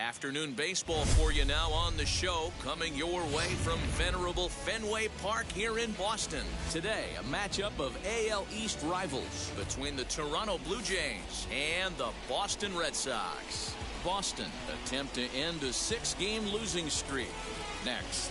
Afternoon baseball for you now on the show, coming your way from venerable Fenway Park here in Boston. Today, a matchup of AL East rivals between the Toronto Blue Jays and the Boston Red Sox. Boston attempt to end a 6-game losing streak. Next.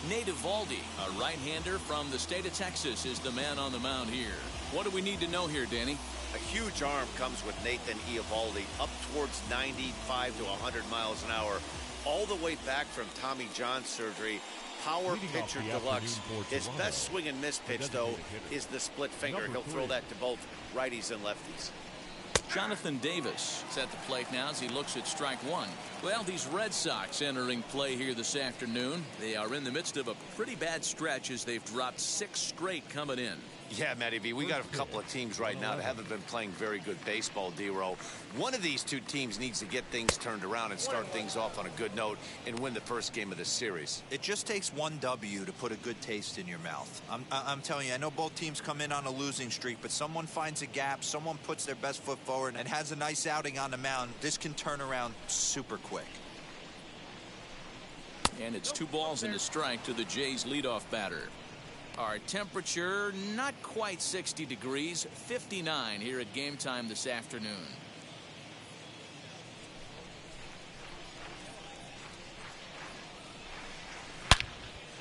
Nate Eovaldi, a right-hander from the state of Texas, is the man on the mound here. What do we need to know here, Danny? A huge arm comes with Nathan Eovaldi, up towards 95 to 100 miles an hour, all the way back from Tommy John surgery. Power pitcher deluxe. His best swing and miss pitch, though, is the split finger. He'll throw that to both righties and lefties. Jonathan Davis is at the plate now as he looks at strike one. Well, these Red Sox entering play here this afternoon. They are in the midst of a pretty bad stretch as they've dropped 6 straight coming in. Yeah, Matty V, we got a couple of teams right now that haven't been playing very good baseball, D-Row. One of these two teams needs to get things turned around and start things off on a good note and win the first game of this series. It just takes one W to put a good taste in your mouth. I'm telling you, I know both teams come in on a losing streak, but someone finds a gap, someone puts their best foot forward and has a nice outing on the mound. This can turn around super quick. And it's 2 balls and a strike to the Jays leadoff batter. Our temperature not quite 60 degrees, 59 here at game time this afternoon.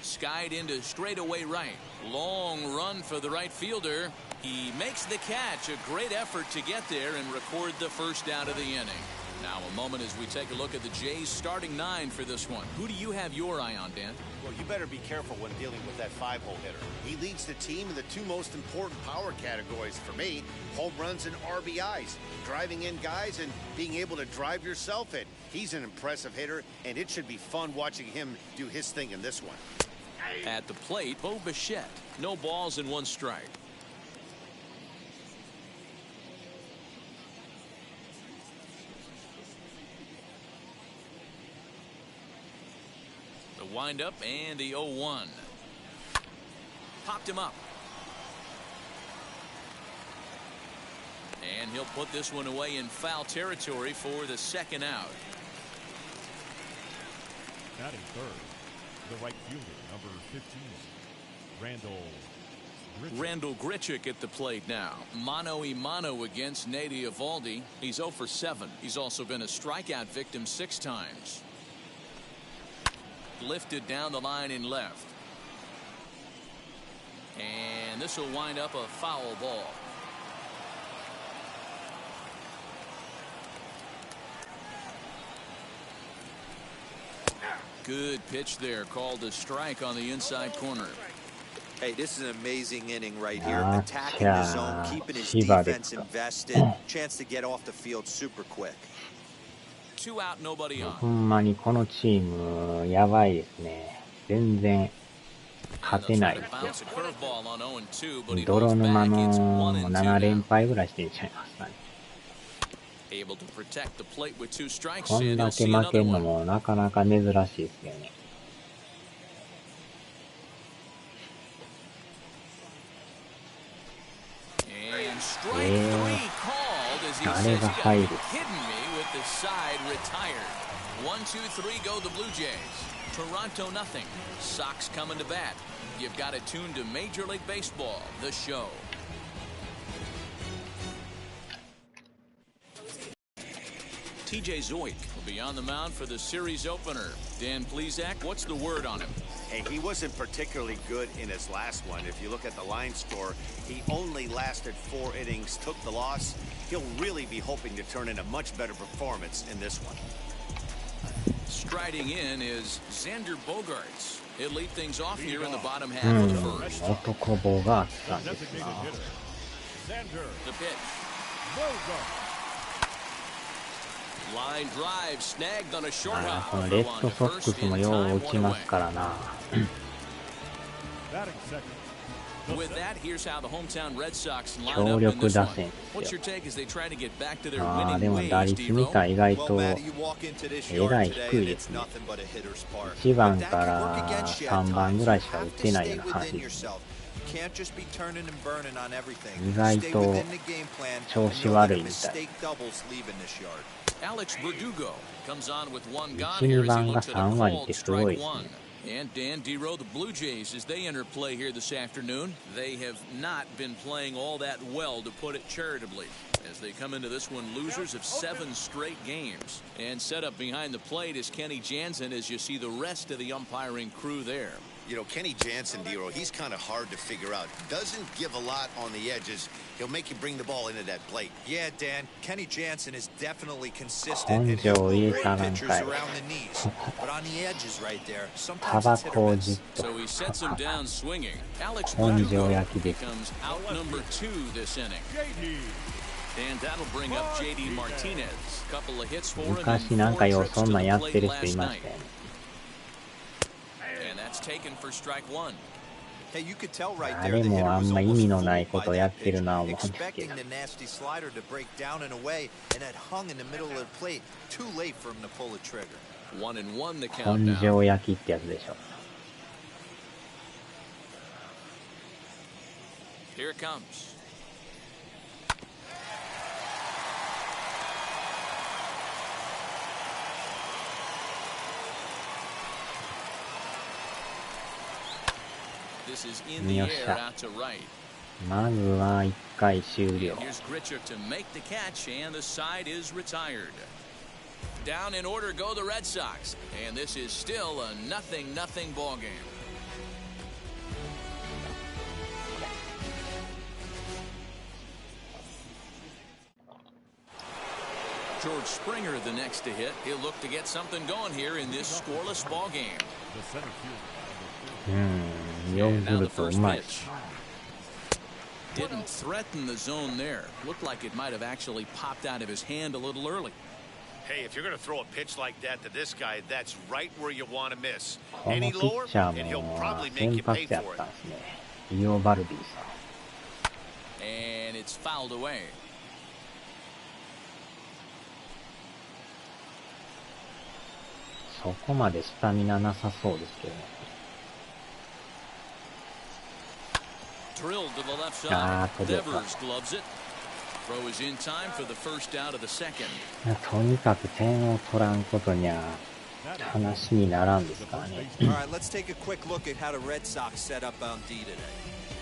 Skied into straightaway right. Long run for the right fielder. He makes the catch. A great effort to get there and record the first out of the inning. Now a moment as we take a look at the Jays starting 9 for this one. Who do you have your eye on, Dan? Well, you better be careful when dealing with that 5-hole hitter. He leads the team in the 2 most important power categories for me: home runs and RBIs, driving in guys and being able to drive yourself in. He's an impressive hitter, and it should be fun watching him do his thing in this one. At the plate, Bo Bichette. No balls and 1 strike. Wind up and the 0-1. Popped him up. And he'll put this one away in foul territory for the 2nd out. Batting third, the right fielder, number 15, Randall Grichuk at the plate now. Mano-a-mano against Nate Eovaldi. He's 0 for 7. He's also been a strikeout victim 6 times. Lifted down the line in left. And this will wind up a foul ball. Good pitch there, called a strike on the inside corner. Hey, this is an amazing inning right here. Attacking the zone, keeping his defense invested. Chance to get off the field super quick. 2 out, nobody on. ほんまにこのチームやばいですね。全然勝てないですよ。泥沼の7連敗ぐらいしてんちゃいますかね。こんだけ負けるのもなかなか珍しいですよね。あれが入る。The side retired. 1-2-3 go the Blue Jays. Toronto nothing. Sox coming to bat. You've got it tuned to Major League Baseball, the show. TJ Zoik will be on the mound for the series opener. Dan Plesac, what's the word on him? Hey, he wasn't particularly good in his last one. If you look at the line score, he only lasted 4 innings, took the loss. He'll really be hoping to turn in a much better performance in this one. Striding in is Xander Bogaerts. He'll lead things off here in the bottom half of the first. The pitch. Line drive snagged on a short hop. このレッドソックスもよう打ちますからな。With that, here's how the hometown Red Sox line 強 up in 力 this 打 one. 線 What's で your すよ。take as they try to get back to their で winning も打 ways, 率見 D-Row? たら意外 Well, と Matt, you walk into this え yard らい today 低い and で it's すね。 nothing but a hitter's park. 1番 But that か could work ら against you 3 at 番 times. ぐらい You しか打っ have to てないよ stay うな感じ within です。 yourself. can't just be turning and burning on everything. 意外 Stay と within the game plan. 調 And 子 you'll 悪 get いみたい。 mistake doubles leaving this yard. Alex Verdugo comes on with one gone 1、 here 2 as he 番が looks at a 3割っ called てすごい strike ですね。 one. And Dan Dero, the Blue Jays, as they enter play here this afternoon, they have not been playing all that well, to put it charitably, as they come into this one losers of 7 straight games. And set up behind the plate is Kenny Jansen, as you see the rest of the umpiring crew there. You know, Kenny Jansen, Dero, he's kind of hard to figure out. Doesn't give a lot on the edges. He'll make you bring the ball into that plate. Yeah, Dan, Kenny Jansen is definitely consistent and he'll 根性入れ great たなん pitchers かい。 around the knees. But on the edges right there, タ sometimes バ it's hit コ or を miss. じっと。 So he sets him down swinging. Alex 根性 Verdugo 焼きです。 becomes out number 2 this inning. And that'll bring up JD Martinez. Couple of hits for him. 昔なんかよ、そんなんやってる人いましたよね。And that's taken for strike one. Hey, you could tell right あ there れ the も hitter あ was んま意味 almost のない fooled こ by とやっ that てる pitch, な思うんですけ expecting ど。 the nasty slider to break down and away, and that hung in the middle of the plate. Too late for him to pull the trigger. 1-1 the count 根 now. 性焼きってやつでしょ。 Here it comes. This is in the air out to right. まずは1回終了。 Here's Gritcher to make the catch, and the side is retired. Down in order go the Red Sox, and this is still a 0-0 ball game. George Springer the next to hit. He'll look to get something going here in this scoreless ball game. ヨー And グ now ル the トう first まい。 pitch. Didn't threaten the zone there. Looked like it might have actually popped out of his hand a little early. Hey, if you're going to throw a pitch like that to this guy, that's right where you want to miss. この Any ピ lower, ッチャ and he'll ーも probably make 先 you 発 pay やっ for た it. んですね。リオ・バルディさん。 And it's fouled away.そこまでスタミナなさそうですけどね。 Drilled to the left Ah, side. forget Devers gloves it. Throw is in time for the first out of the second. とにかく点を取らんことには話にならんですからね。 All right, let's take a quick look at how the Red Sox set up on D today.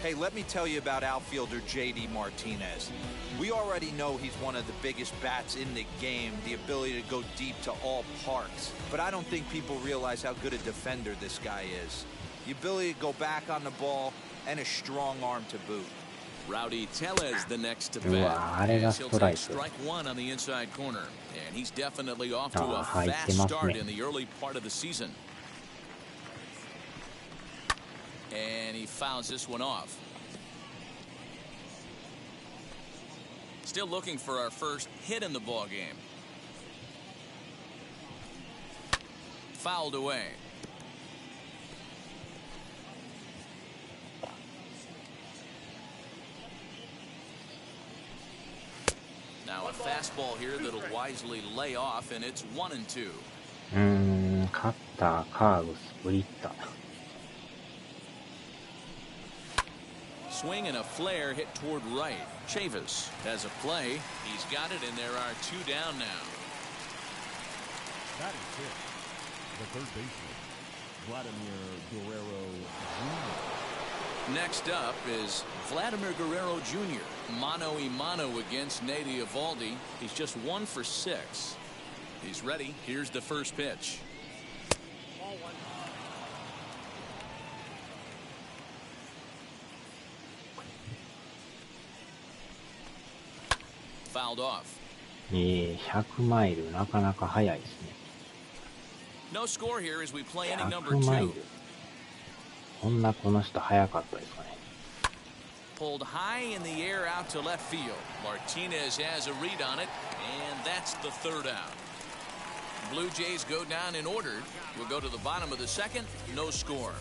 Hey, let me tell you about outfielder JD Martinez. We already know he's one of the biggest bats in the game, the ability to go deep to all parks. But I don't think people realize how good a defender this guy is. The ability to go back on the ball and a strong arm to boot. Rowdy Tellez the next to うわ、 bat. あれが As ス he'll トラ take イク。 strike one on the inside corner. And he's definitely off to a 入って fast ますね。 start in the early part of the season. And he fouls this one off. Still looking for our first hit in the ball game. Fouled away. Now a fastball here that'll wisely lay off, and it's 1-2. カッター、カーブ、スプリッター。 Swing and a flare hit toward right. Chavis has a play. He's got it, and there are 2 down now. That is it. The third baseman, Vladimir Guerrero Jr. Next up is Vladimir Guerrero Jr. Mano y mano against Nate Eovaldi. He's just 1 for 6. He's ready. Here's the first pitch. Fouled off. 100マイル、なかなか速いですね。 No score here as we play inning number 100マイ 2. ル。こんなこの人速かったですかね。 Pulled high in the air out to left field. Martinez has a read on it, and that's the third out. Blue Jays go down in order. We'll go to the bottom of the second. No score.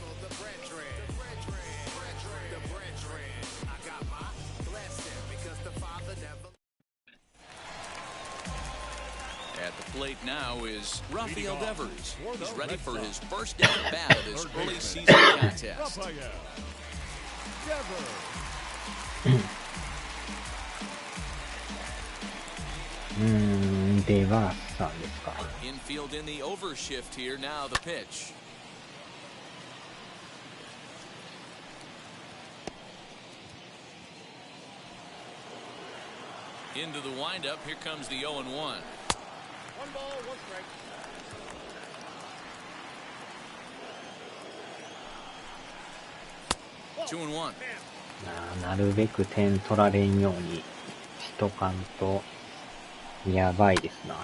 At the plate now is Rafael Devers. He's ready for his first at bat of his early season contest. デバースさんですか。Infield in the overshift here. Now the pitch. Into the windup. Here comes the 0-1. 1 ball, 1 strike. 2-1. なるべく点取られんようにしとかんとやばいですな。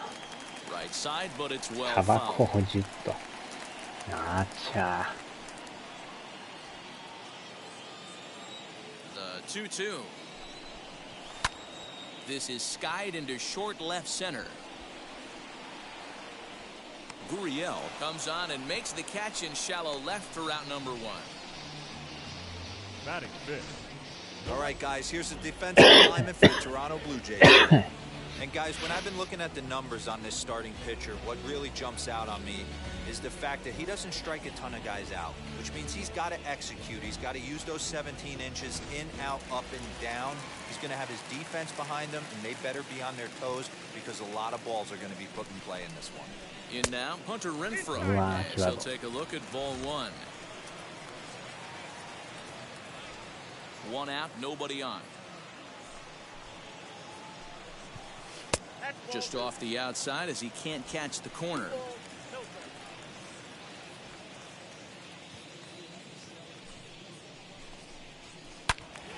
Right side, but it's well タバコ fouled. を10と。あちゃThe 2-2. This is skied into short left center. Gurriel comes on and makes the catch in shallow left for route number 1. Batting fifth. All right, guys, here's the defensive alignment for the Toronto Blue Jays. And guys, when I've been looking at the numbers on this starting pitcher, what really jumps out on me is the fact that he doesn't strike a ton of guys out, which means he's got to execute. He's got to use those 17 inches in, out, up, and down. He's going to have his defense behind him, and they better be on their toes because a lot of balls are going to be put in play in this one. In now, Hunter Renfroe. Wow, As he'll take a look at ball 1. 1 out, nobody on. Just off the outside as he can't catch the corner.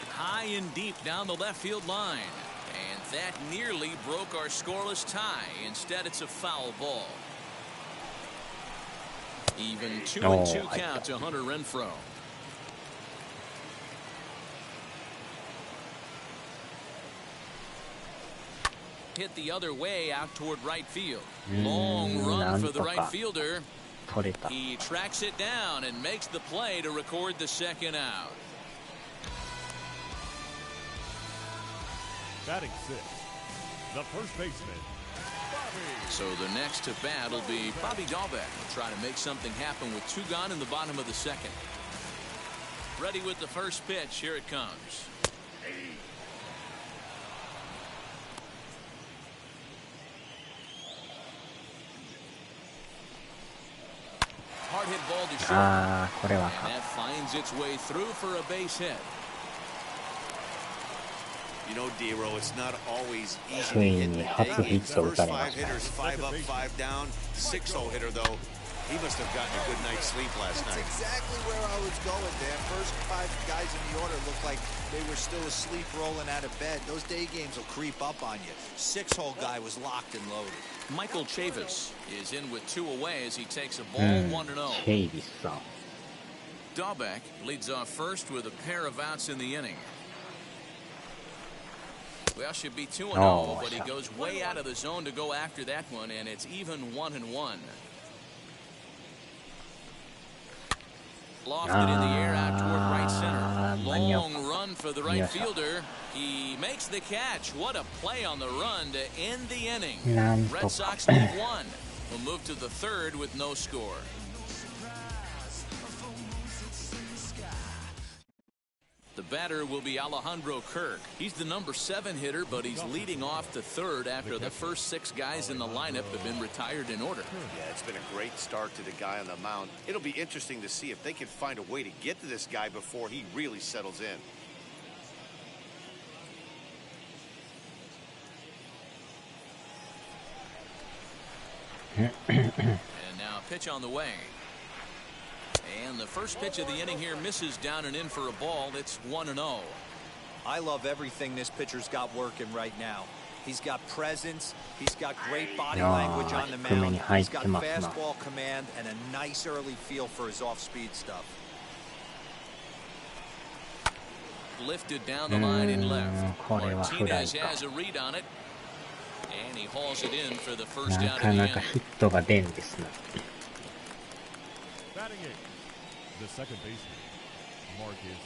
High and deep down the left field line. And that nearly broke our scoreless tie. Instead, it's a foul ball. Even 2-2 count to Hunter Renfroe. Hit the other way out toward right field. Long run for the right fielder. He tracks it down and makes the play to record the second out. Batting sixth, the first baseman, Bobby. So the next to bat will be Bobby Dahlbeck. Trying to make something happen with 2 gone in the bottom of the second. Ready with the first pitch. Here it comes. Hard hit ball to short. And that finds its way through for a base hit. You know, D-Row, it's not always easy to hit the day games. First 5 hitters, 5 up, 5 down. 6-0 hitter, though. He must have gotten a good night's sleep last night. That's exactly where I was going, Dan. First 5 guys in the order looked like they were still asleep rolling out of bed. Those day games will creep up on you. 6-hole guy was locked and loaded. Michael Chavis is in with 2 away as he takes a ball 1-0. Dahlbeck leads off first with a pair of outs in the inning. Well, should be 2-0, but he goes way out of the zone to go after that one, and it's even 1-1. Lofted in the air out toward right center. Long run for the right fielder. He makes the catch. What a play on the run to end the inning. Red Sox lead 1. We'll move to the 3rd with no score. The batter will be Alejandro Kirk. He's the number 7 hitter, but he's leading off the 3rd after the first 6 guys in the lineup have been retired in order. Yeah, it's been a great start to the guy on the mound. It'll be interesting to see if they can find a way to get to this guy before he really settles in. And now a pitch on the way. And the first pitch of the inning here misses down and in for a ball. It's 1-0. I love everything this pitcher's got working right now. He's got presence. He's got great body language on the mound. He's got fastball command and a nice early feel for his off-speed stuff. Lifted down the line in left. Martinez has a read on it. And he hauls it in for the first out of the inning. Batting eighth, the second baseman, Marcus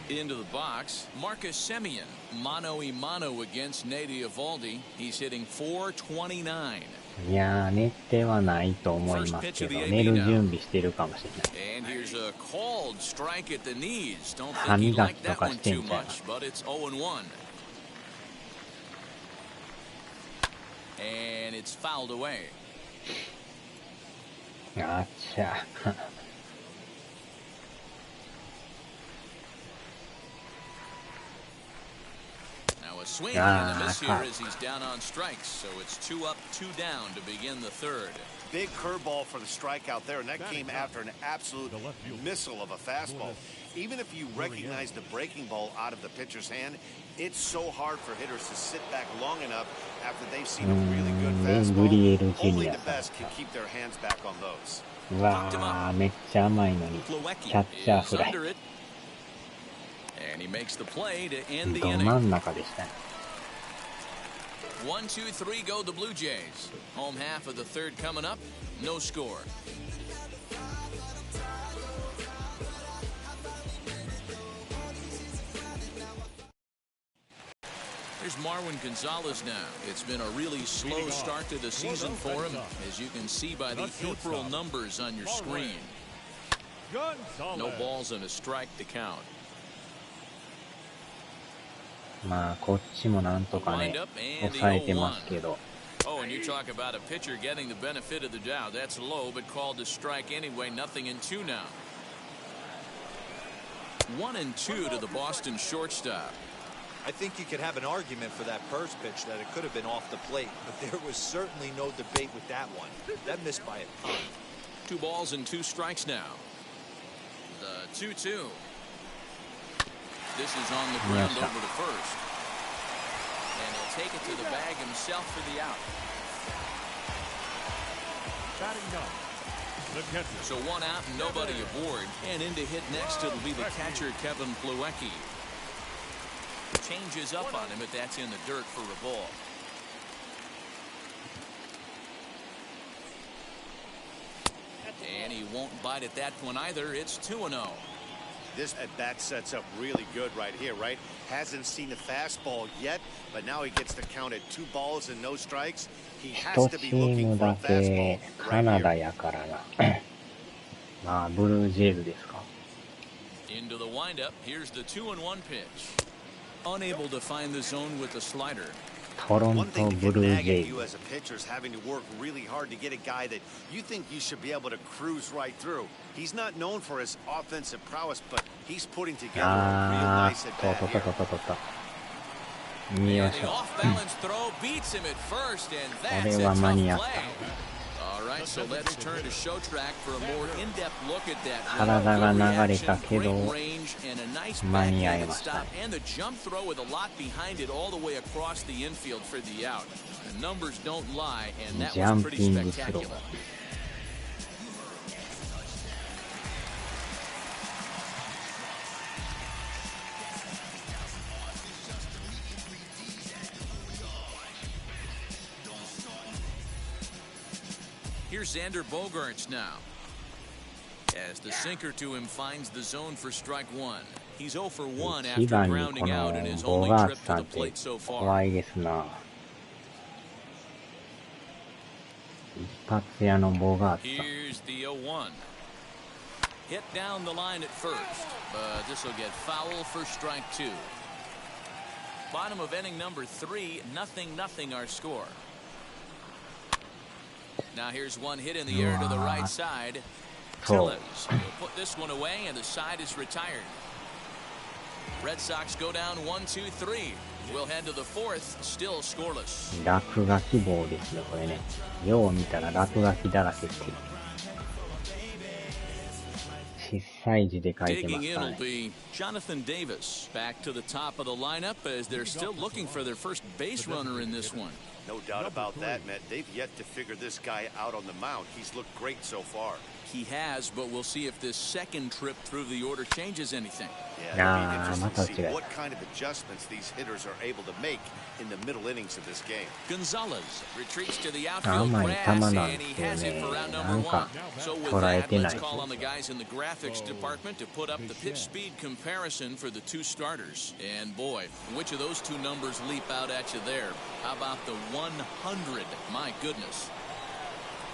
Into the box, Marcus Semien, mano y mano against Nate Eovaldi. He's hitting .429. いやー、寝てはないと思いますけど、寝る準備してるかもしれない。And here's a called strike at the knees. Don't 歯 think he 磨き liked と that か one してん too ちゃう much, but it's 0-1. And it's fouled away. あっちゃ。A swing and a miss here as he's down on strikes, so it's 2 up, 2 down to begin the third. Big curveball for the strikeout there, and that came after an absolute missile of a fastball. Even if you recognize the breaking ball out of the pitcher's hand, it's so hard for hitters to sit back long enough after they've seen a really good fastball. Only the best can keep their hands back on those. うわー、めっちゃ甘いのに、キャッチャーフライ。And he makes the play to end the ど inning. 真ん中でしたね。 1, 2, 3 go the Blue Jays. Home half of the third coming up. No score. There's Marwin Gonzalez now. It's been a really slow start to the season for him, as you can see by the April numbers on your screen. No balls and a strike to count. まあ、こっちもなんとかね、抑えてますけど。Oh, and you talk about a pitcher getting the benefit of the doubt. That's low, but called to strike anyway. 0-2 now. 1-2 to the Boston shortstop. I think you could have an argument for that first pitch that it could have been off the plate, but there was certainly no debate with that one. That missed by a ton. 2 balls and 2 strikes now. The 2-2. This is on the ground over to first. And he'll take it to the bag himself for the out. So 1 out and nobody aboard. And in to hit next, it'll be the catcher, Kevin Plawecki. Changes up on him, but that's in the dirt for a ball. And he won't bite at that one either. It's 2-0. This at-bat sets up really good right here, right? Hasn't seen the fastball yet, but now he gets the count at 2 balls and no strikes. He has to be looking for a fastball カナダやからな。まあ、ブルージェイズですか。Into the windup. Here's the 2-1 pitch. Unable to find the zone with the slider. トロントブルージェイズ。 you as a pitcher is having to work really hard to get a guy that you think you should be able to cruise right through. He's not known for his offensive prowess, but he's putting together a real nice at bat here. And the off-balance throw beats him at first, and that's a tough play. All right, so let's turn to show track for a more in-depth look at that. 体が流れたけど nice 間に合いましたね。 and the jump throw with a lot behind it all the way across the infield for the out. The numbers don't lie, and that was pretty spectacular. Here's Xander Bogaerts now. As the sinker to him finds the zone for strike 1. He's 0 for 1 after 一番にこ grounding out in の his ボ only ガー trip ツ to さん the って plate so far. 怖いですな。一発屋のボガーツさん。 Here's the 0-1. Hit down the line at first, but this will get foul for strike 2. Bottom of inning number 3, 0-0 our score. Now here's one hit in the air to the right side. Tillers will put this one away, and the side is retired. Red Sox go down 1-2-3. We'll head to the 4th, still scoreless. 落書き棒ですね、これね。よう見たら落書きだらけっていう。小さい字で書いてま Digging す in から will ね。 be Jonathan Davis back to the top of the lineup as they're still looking for their first base runner in this one. No doubt about that, Matt. They've yet to figure this guy out on the mound. He's looked great so far. He has, but we'll see if this second trip through the order changes anything. Yeah, it'll be interesting to see what kind of adjustments these hitters are able to make in the middle innings of this game. Gonzalez retreats to the outfield grass, and he has it for round number 1. So with that, let's call on the guys in the graphics to department to put up the pitch speed comparison for the two starters. And boy, which of those two numbers leap out at you there? How about the 100? My goodness.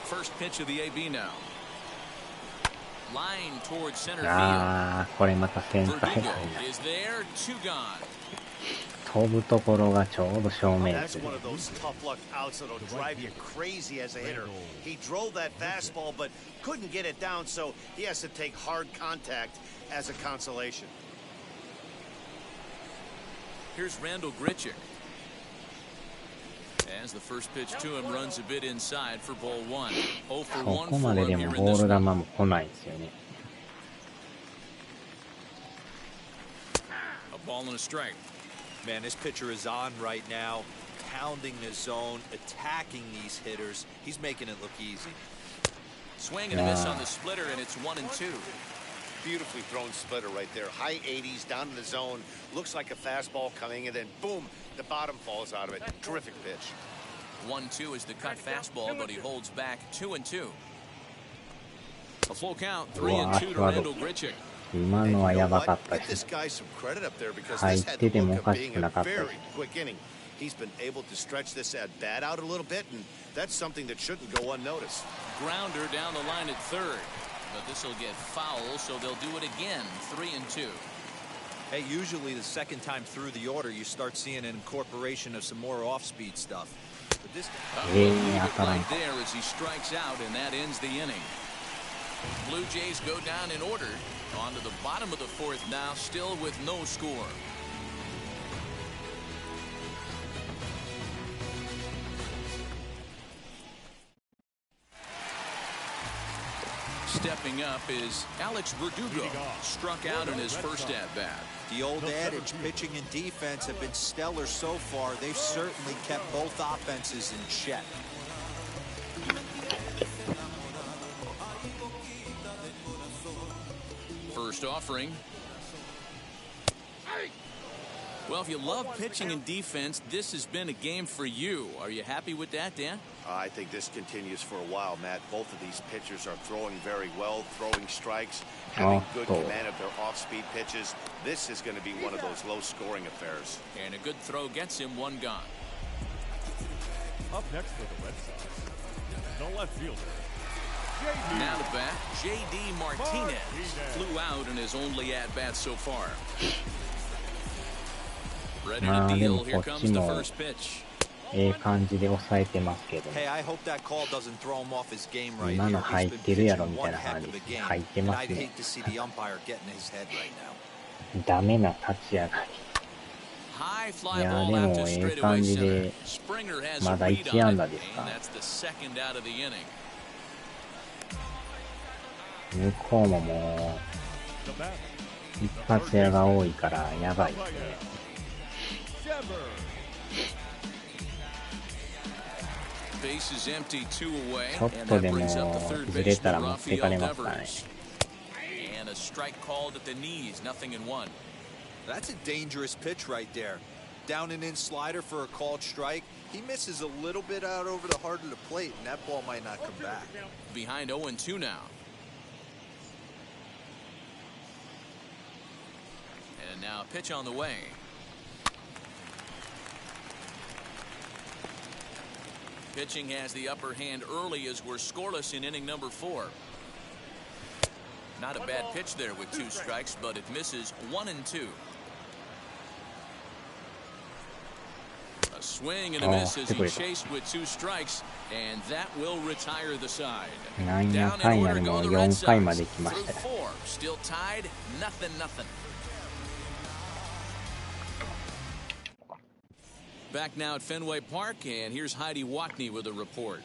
First pitch of the AB now. Line towards center field. これまたセンターヘッドになる。 Is there, two gone. 飛ぶところがちょうど正面に That's one of those tough luck outs that'll drive you crazy as a hitter. He drove that fastball, but couldn't get it down, so he has to take hard contact as a consolation. Here's Randall Grichuk. As the first pitch to him runs a bit inside for ball one. 0 for 1 ここまで for で him も here in ボー this ル球 one. も来ないんですよね。 A ball and a strike. Man, this pitcher is on right now, pounding the zone, attacking these hitters. He's making it look easy. Swing and a miss on the splitter, and it's 1-2. Beautifully thrown splitter right there. High 80s down in the zone. Looks like a fastball coming, and then boom, the bottom falls out of it. Terrific pitch. 1-2 is the cut fastball, but he holds back 2-2. A full count, 3-2 to Randall Grichuk. 今のはやばかったし。 入っててもおかしくなかったし。 He's been able to stretch this at bat out a little bit, and that's something that shouldn't go unnoticed. Grounder down the line at third, but this will get foul, so they'll do it again. 3-2. Hey, usually the second time through the order, you start seeing an incorporation of some more off-speed stuff. But this right there as he strikes out, and that ends the inning. Blue Jays go down in order. On to the bottom of the fourth now, still with no score. Stepping up is Alex Verdugo, struck out in his first at-bat. The old adage, pitching and defense have been stellar so far. They've certainly kept both offenses in check. First offering. Well, if you love pitching and defense, this has been a game for you. Are you happy with that, Dan? I think this continues for a while, Matt. Both of these pitchers are throwing very well, throwing strikes, having good command of their off-speed pitches. This is going to be one of those low-scoring affairs. And a good throw gets him one gone. Up next for the Red Sox, the left fielder. Now to bat, J.D. Martinez flew out in his only at-bat so far. Ready to deal. Here comes the first pitch. 感じで抑えてますけど、 Hey, I hope that call doesn't throw him off his game right 今の here. 入 He's っ been てるや pitching ろみた one いな heck 感 of じ a で game. 入って And ます I'd ね。 hate to see the umpire get in his head right now. ダメな立ち上がり。 High fly いや ball で out も to ええ straightaway 感じ center. で Springer has ま a だ read 1安 on 打 it, ですか and that's the second out of the inning. 向こうももう一発屋が多いからやばいですね。 Base is empty, 2 away, ちょっ and と that でも brings up the third ずれたら baseman 持ってかれ Rafael ますからね。 Devers. And a strike called at the knees, 0-1. That's a dangerous pitch right there. Down and in slider for a called strike. He misses a little bit out over the heart of the plate, and that ball might not come back. Behind 0-2 now. And now a pitch on the way. Pitching has the upper hand early as we're scoreless in inning number 4. Not a bad pitch there with 2 strikes, but it misses 1-2. A swing and a miss as he chased with 2 strikes, and that will retire the side. なんや Down かん in や order で go も the Red 4回ま Sox で来ま through したよ。 4. Still tied, 0-0. Back now at Fenway Park, and here's Heidi Watney with a report.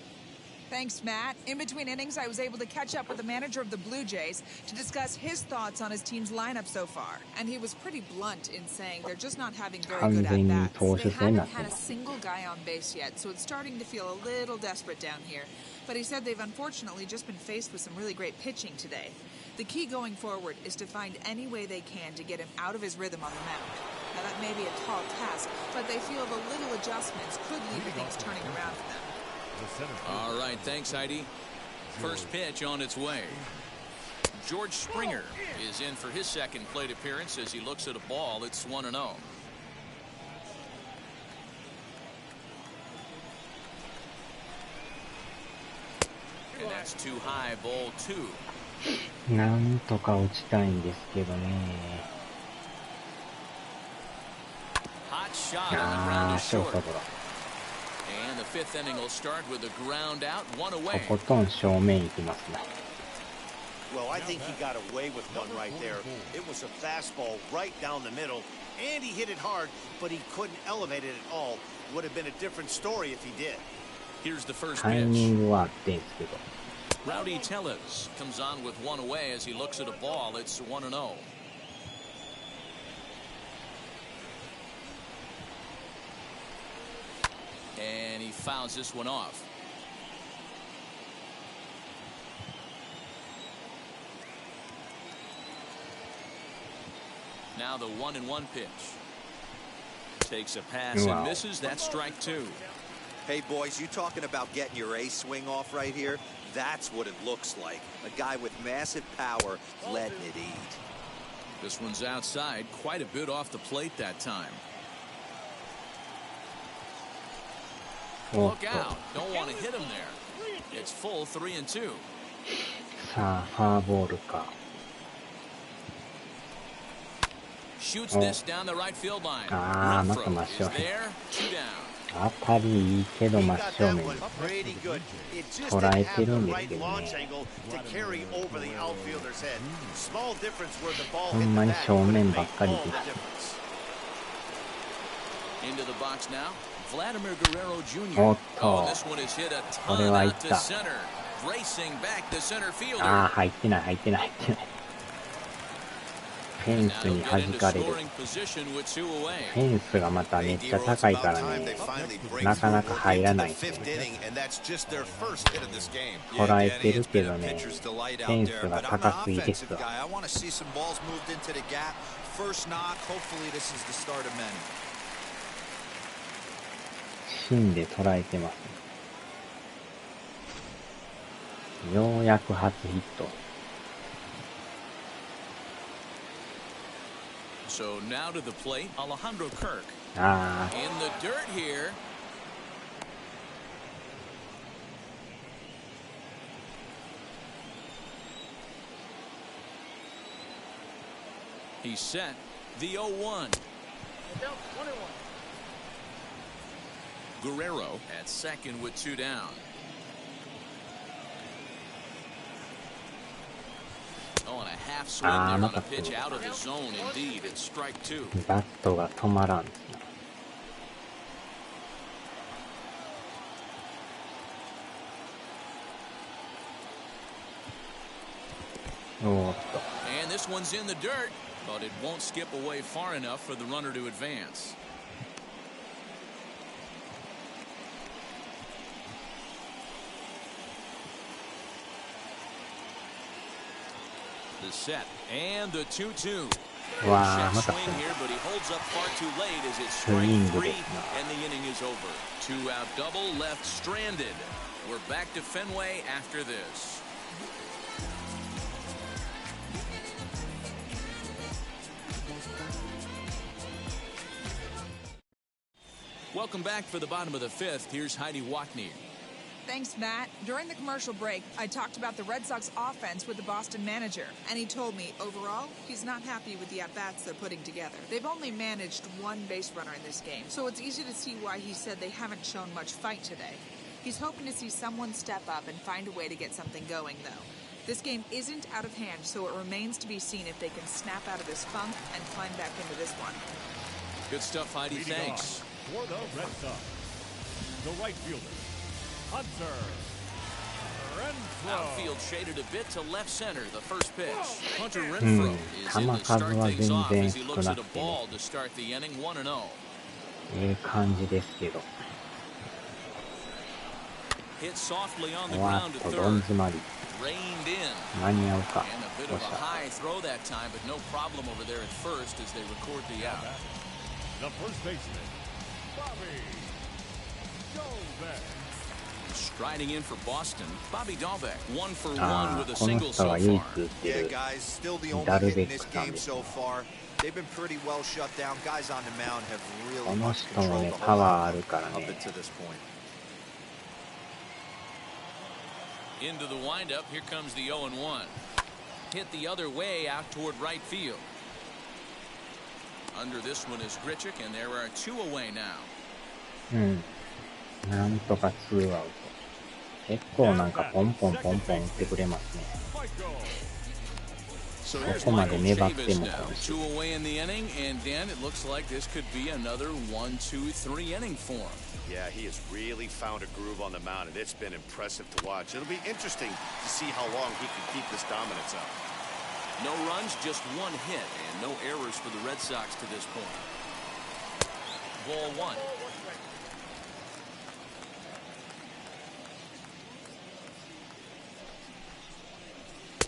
Thanks, Matt. In between innings, I was able to catch up with the manager of the Blue Jays to discuss his thoughts on his team's lineup so far. And he was pretty blunt in saying they're just not having very good at-bats. They haven't had a single guy on base yet, so it's starting to feel a little desperate down here. But he said they've unfortunately just been faced with some really great pitching today. The key going forward is to find any way they can to get him out of his rhythm on the mound. Now, that may be a tall task, but they feel the little adjustments could leave things turning around for them. All right, thanks, Heidi. First pitch on its way. George Springer is in for his second plate appearance as he looks at a ball. It's 1-0. And that's too high, ball 2. なんとか打ちたいんですけどね。Hot shot on the ground ああ、 is ショー short. トゴロ。 And the fifth inning will start with a ground out, one away. とことん正面行きますね。Well, I think he got away with one right there. It was a fastball right down the middle, and he hit it hard, but he couldn't elevate it at all. Would have been a different story if he did. Here's the first タイミ pitch. ングはあってんですけど。Rowdy Tellez comes on with one away as he looks at a ball. It's 1-0. And he fouls this one off. Now the 1-1 pitch. Takes a pass and misses. That's strike 2. Hey, boys, you talking about getting your A swing off right here? That's what it looks like. A guy with massive power letting it eat. This one's outside, quite a bit off the plate that time. Look out. Don't want to hit him there. It's full 3-2. さあ、フォアボールか。Shoots this down the right field line. ああ、また真 Renfroe っ is 正面。 there. 2 down. 当たりいいけど He 真 got っ正 that 面。 one pretty good. It just 捉 didn't え have てる the んです right けど launch ね。 angle to carry over the outfielder's head. Small difference where the ball ほ hit ん the まに bat 正 would 面 have ばっ made かり all で the す。 difference. Into the box now. Vladimir Guerrero お Jr. っ Oh, と this one is hit a これ ton はいっ out to た。 center. Racing back the center あ fielder. あ、入ってない、入ってない、入ってない。フェン Now ス he'll に get 弾 into かれる。 scoring position with 2 away. フェンスがまためっちゃ高いからね。なかなか入らないですよね。捉えてるけどね、フェンスが高すぎですわ。 I want to see some balls moved into the gap. First knock. Hopefully this is the start of many. 芯で捉えてますね。ようやく初ヒット。 So now to the plate, Alejandro Kirk. ああ、 In the dirt here. He's set. The 0-1. Guerrero at second with 2 down. Oh, and a half swing there on a pitch out of the zone. Indeed, it's strike 2. バットが止まらんですね。おーっと。 And this one's in the dirt, but it won't skip away far enough for the runner to advance. The set and the 2-2. わあ、 Check また swing here, but he holds up far too late as it's スイン strike グ 3, ですな。 and the inning is over. 2-out double left stranded. We're back to Fenway after this. Welcome back for the bottom of the 5th. Here's Heidi Watney. Thanks, Matt. During the commercial break, I talked about the Red Sox offense with the Boston manager, and he told me, overall, he's not happy with the at-bats they're putting together. They've only managed 1 base runner in this game, so it's easy to see why he said they haven't shown much fight today. He's hoping to see someone step up and find a way to get something going, though. This game isn't out of hand, so it remains to be seen if they can snap out of this funk and climb back into this one. Good stuff, Heidi. Thanks. For the Red Sox, the right fielder, Hunter Renfroe. Outfield shaded a bit to left center. The first pitch. Hunter Renfroe is in to 球 start 数は things 全 off 然 as he 少 looks な at く a てね。 ball to start the inning 1-0. ええ感じですけど。 Hit softly on the おわ ground っ to とどん third. 詰まり。 Reined in. 間に合うか。 And a bit どう of し a た。 high throw that time, but no problem over there at first as they record the out. The first baseman, Bobby Goldberg. Striding in for Boston, Bobby Dahlbeck, 1 for 1 with a single so far. Yeah, guys, still the only hit in this game so far. They've been pretty well shut down. Guys on the mound have really controlled the whole lineup up until this point. Into the windup, here comes the 0-1. Hit the other way out toward right field. Under this one is Grichuk, and there are 2 away now. なんとか2アウト。結構なんかポンポンポンポン打ってくれますね。ここまで粘っても今週。2 away in the inning, and Dan, it looks like this could be another 1-2-3 inning for him. Yeah, he has really found a groove on the mound, and it's been impressive to watch. It'll be interesting to see how long he can keep this dominance up. No runs, just 1 hit, and no errors for the Red Sox to this point. Ball 1.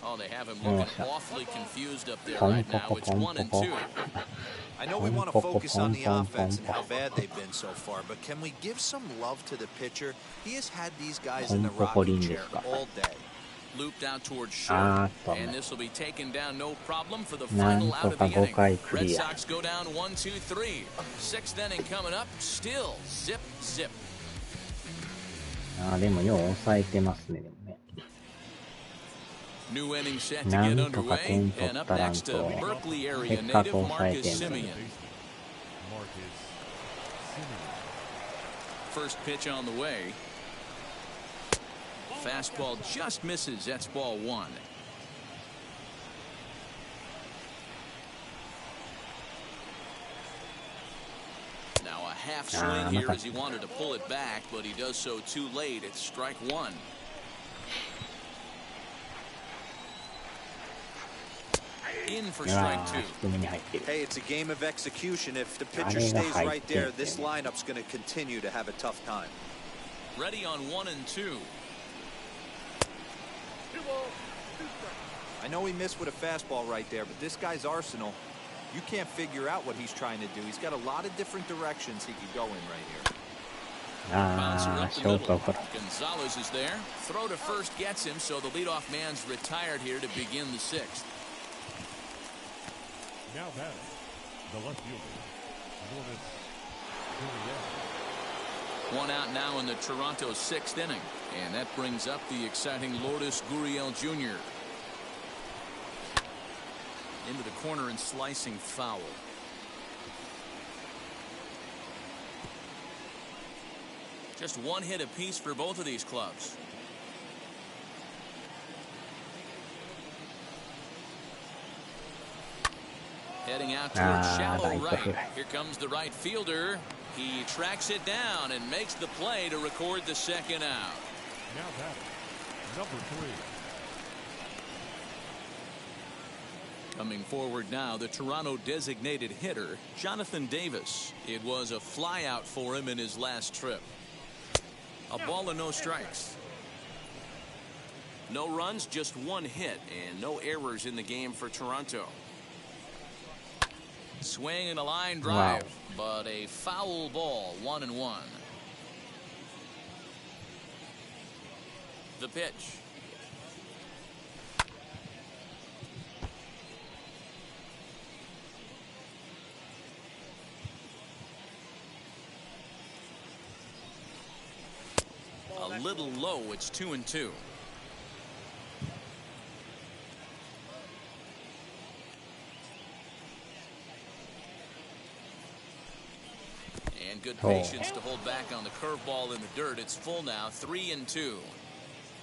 Oh, they have him looking awfully confused up there right now. It's 1-2. I know we want to focus on the offense and how bad they've been so far, but can we give some love to the pitcher? He has had these guys in the rocking chair all day. Looped out towards short, and this will be taken down no problem for the final out of the inning. Red Sox go down 1-2-3. 6th inning coming up, still zip zip. でもよう抑えてますね。でもね。New inning set to get underway, and up next, Berkeley area native Marcus Semien. First pitch on the way. Fastball just misses. That's ball 1. Now a half swing here as he wanted to pull it back, but he does so too late. It's strike 1. In for strike 2. Hey, it's a game of execution. If the pitcher stays right there, this lineup's going to continue to have a tough time. Ready on 1-2. I know he missed with a fastball right there, but this guy's arsenal, you can't figure out what he's trying to do. He's got a lot of different directions he could go in right here. Gonzalez is there. Throw to first gets him, so the leadoff man's retired here to begin the 6th. Now batting, the left fielder, Lourdes Gurriel. 1 out now in the Toronto 6th inning, and that brings up the exciting Lourdes Gurriel Jr. Into the corner and slicing foul. Just 1 hit apiece for both of these clubs. Heading out towards shallow right. Here comes the right fielder. He tracks it down and makes the play to record the 2nd out. Now batting, number 3. Coming forward now, the Toronto designated hitter, Jonathan Davis. It was a flyout for him in his last trip. A ball and no strikes. No runs, just 1 hit, and no errors in the game for Toronto. Swing and a line drive, but a foul ball, 1-1. The pitch. A little low, it's 2-2. And good patience to hold back on the curveball in the dirt. It's full now, 3-2.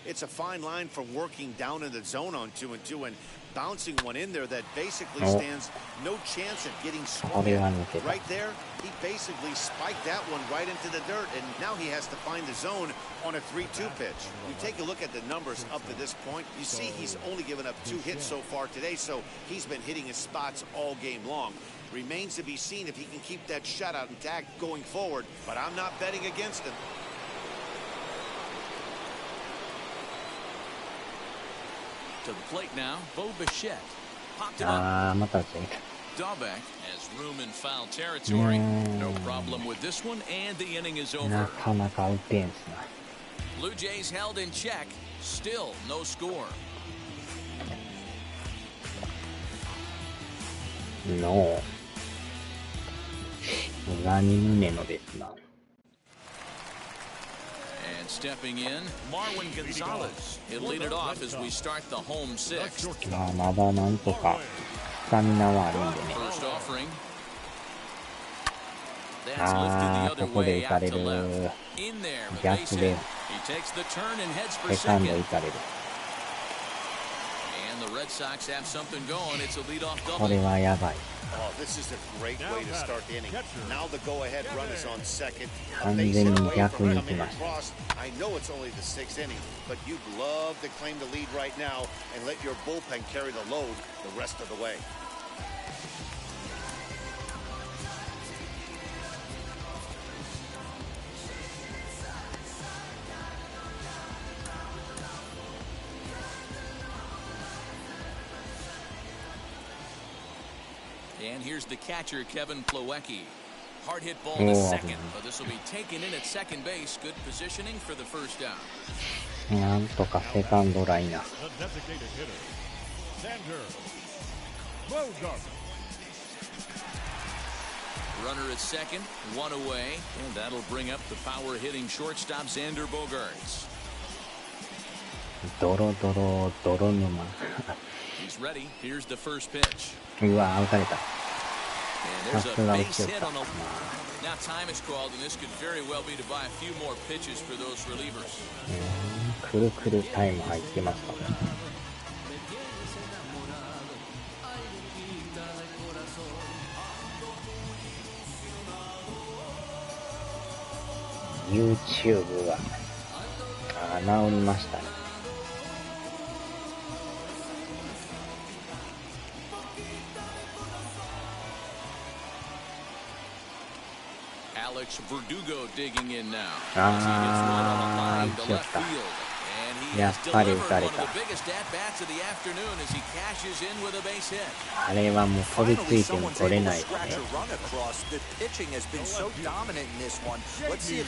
It's a fine line from working down in the zone on 2-2 and bouncing one in there that basically stands no chance of getting swung at. Right there, he basically spiked that one right into the dirt, and now he has to find the zone on a 3-2 pitch. You take a look at the numbers up to this point, you see he's only given up 2 hits so far today, so he's been hitting his spots all game long. Remains to be seen if he can keep that shutout intact going forward, but I'm not betting against him. To the plate now, Bo Bichette. Popped it up. Dahlbeck has room in foul territory. No problem with this one, and the inning is over. Blue Jays held in check. Still no score. No. 裏に胸のですな。And stepping in, Marwin Gonzalez. He'll lead it off as we start the home sixth. まだなんとかスタミナはあるんでね。 First offering. ここで打たれる。逆で。セカンド打たれる。これはやばい。完全に逆に行きました。And here's the catcher, Kevin Plawecki. Hard hit ball to second, but this will be taken in at second base. Good positioning for the first down. なんとかセカンドライナー。Runner at second, one away, and that'll bring up the power hitting shortstop Xander Bogaerts. 泥沼。He's ready. Here's the first pitch. うわー、打たれた。さすが打ちよった。 Now time is called, and this could very well be to buy a few more pitches for those relievers. くるくるタイム入ってますか。YouTube が治りましたね。Alex Verdugo digging in now. 打ちよった。やっぱり打たれた。あれはもう飛びついても取れないですね。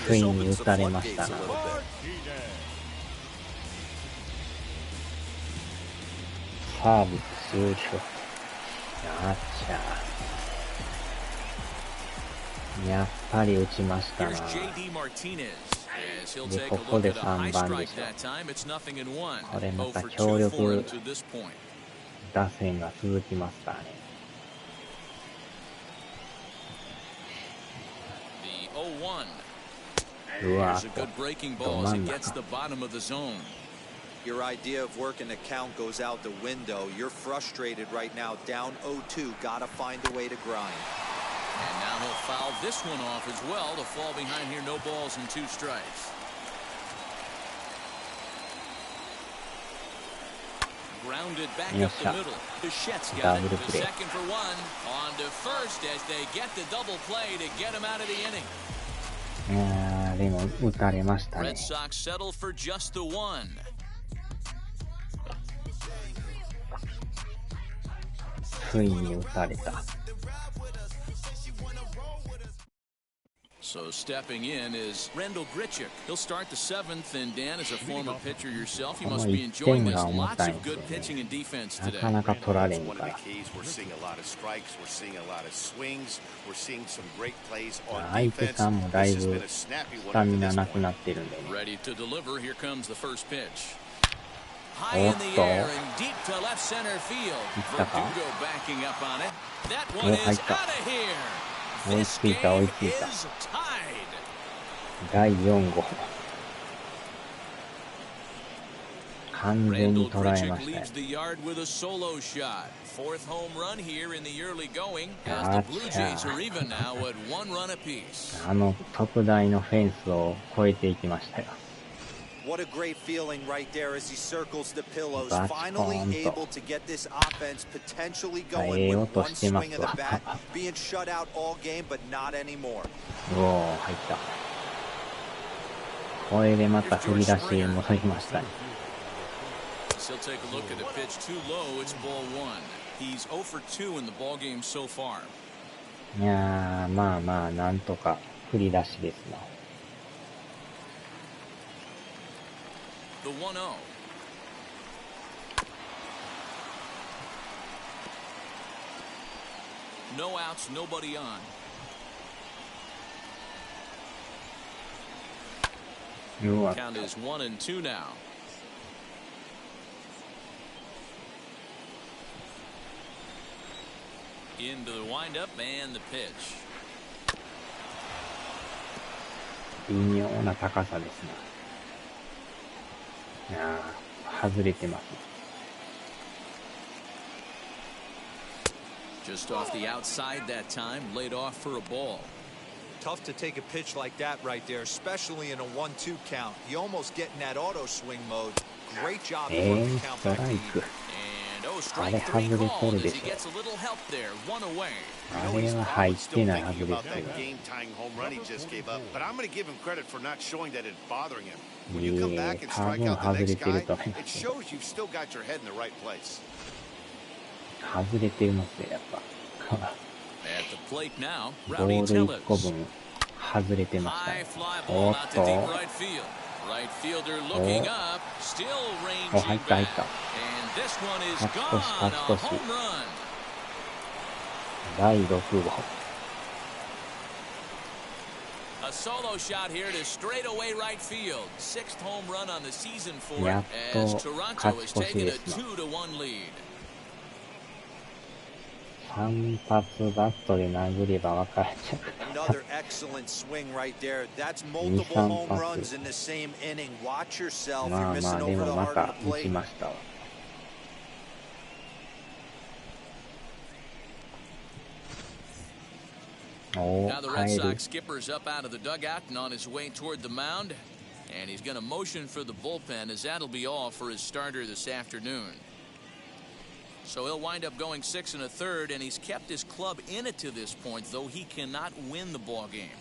ついに打たれましたな。サービス終了。あっちゃ。やっぱり打ちましたな。で、ここで3番でしょ。これまた強力打線が続きますからね。うわーっとど真ん中。Your idea of working the count goes out the window. You're frustrated right now, down 0-2. Gotta find a way to grind. And now he'll foul this one off as well to fall behind here. No balls and 2 strikes. Grounded back up the middle. Bichette's got it to second for 1. On to first as they get the double play to get him out of the inning. でも打たれましたね。 Red Sox settle for just the 1. ついに打たれた。 So stepping in is Rendell Grichuk. He'll start the 7th, and Dan, as a former pitcher yourself, you must be enjoying this. Lots of good pitching and defense today. なかなか取られんから。 相手さんもだいぶスタミナなくなってるんでね。 Ready to deliver. Here comes the first pitch. High in the air and deep to left center field. Verdugo backing up on it. That one is out of here. 追いついた追いついた。第4号。完全に捉えましたよ。あの特大のフェンスを越えていきましたよ。What a great feeling right there as he circles the pillows. Finally able to get this offense potentially going with one swing of the bat. Being shut out all game, but not anymore. おお、入った。これでまた振り出し戻りましたね。He'll take a look at a pitch too low. It's ball 1. He's 0 for 2 in the ball game so far. いやー、まあまあなんとか振り出しですな。The 1-0. No outs, nobody on. Count is 1-2 now. Into the windup and the pitch. 微妙な高さですね。外れてます。Just off the outside that time, laid off for a ball. Tough to take a pitch like that right there, especially in a 1-2 count. You almost get in that auto swing mode. Great job to work the count back to even. And strike three called as he gets a little help there. One away. あれは入ってないはずですよ。 game-tying home run he just gave up, but I'm going to give him credit for not showing that it's bothering him. When you come back and strike out the next guy, it shows you've still got your head in the right place. 外れてますよ、やっぱ。At the plate now, ボール1個分外れてましたね。おっと。Right fielder looking up, still お、 ranging 入った入った。 and this one is 勝ち gone 越し on 勝 a ち越し。 home run. 第6号。A solo shot here to straightaway right field. Sixth home run on the season for や it っ as と Toronto 勝 has ち越し taken で a すな。 2-1 lead. 3発バットで殴れば分かれちゃう。 Another excellent swing right there. That's multiple home runs in the same inning. Watch yourself. You're missing over the heart of the plate. Now the Red Sox skipper's up out of the dugout and on his way toward the mound. And he's going to motion for the bullpen as that'll be all for his starter this afternoon. So he'll wind up going 6 1/3, and he's kept his club in it to this point, though he cannot win the ball game.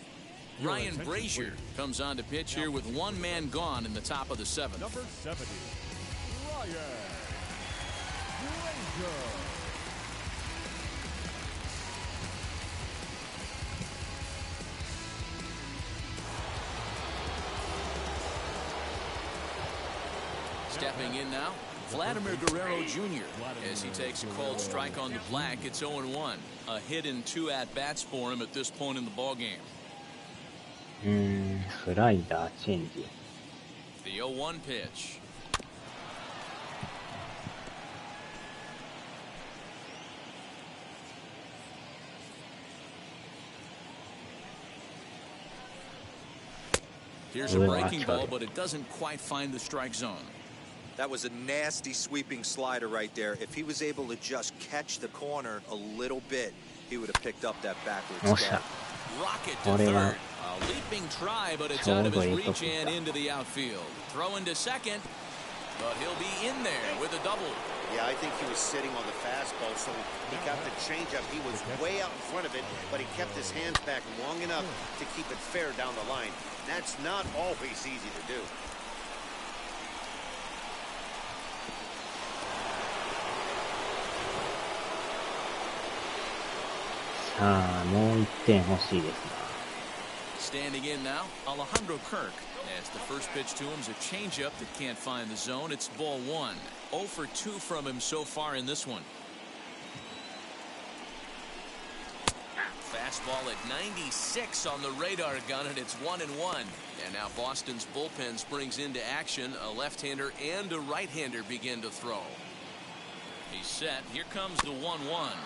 Ryan Brazier comes on to pitch here with one man gone in the top of the 7th. Number 70, Ryan Brazier. Stepping in now, Vladimir Guerrero Jr. as he takes a cold strike on the black. It's 0-1. A hit in 2 at-bats for him at this point in the ballgame. スライダーチェンジ。 The 0-1 pitch. Here's a breaking ball, but it doesn't quite find the strike zone. That was a nasty sweeping slider right there. If he was able to just catch the corner a little bit, he would have picked up that backwards step. Rocket to third. A leaping try, but it's out of his reach and into the outfield. Throw into second, but he'll be in there with a double. Yeah, I think he was sitting on the fastball, so he got the changeup. He was way out in front of it, but he kept his hands back long enough to keep it fair down the line. That's not always easy to do. Standing in now, Alejandro Kirk. As the first pitch to him is a changeup that can't find the zone. It's ball 1. 0 for 2 from him so far in this one. Fastball at 96 on the radar gun, and it's 1-1. And now Boston's bullpen springs into action. A left-hander and a right-hander begin to throw. He's set. Here comes the 1-1.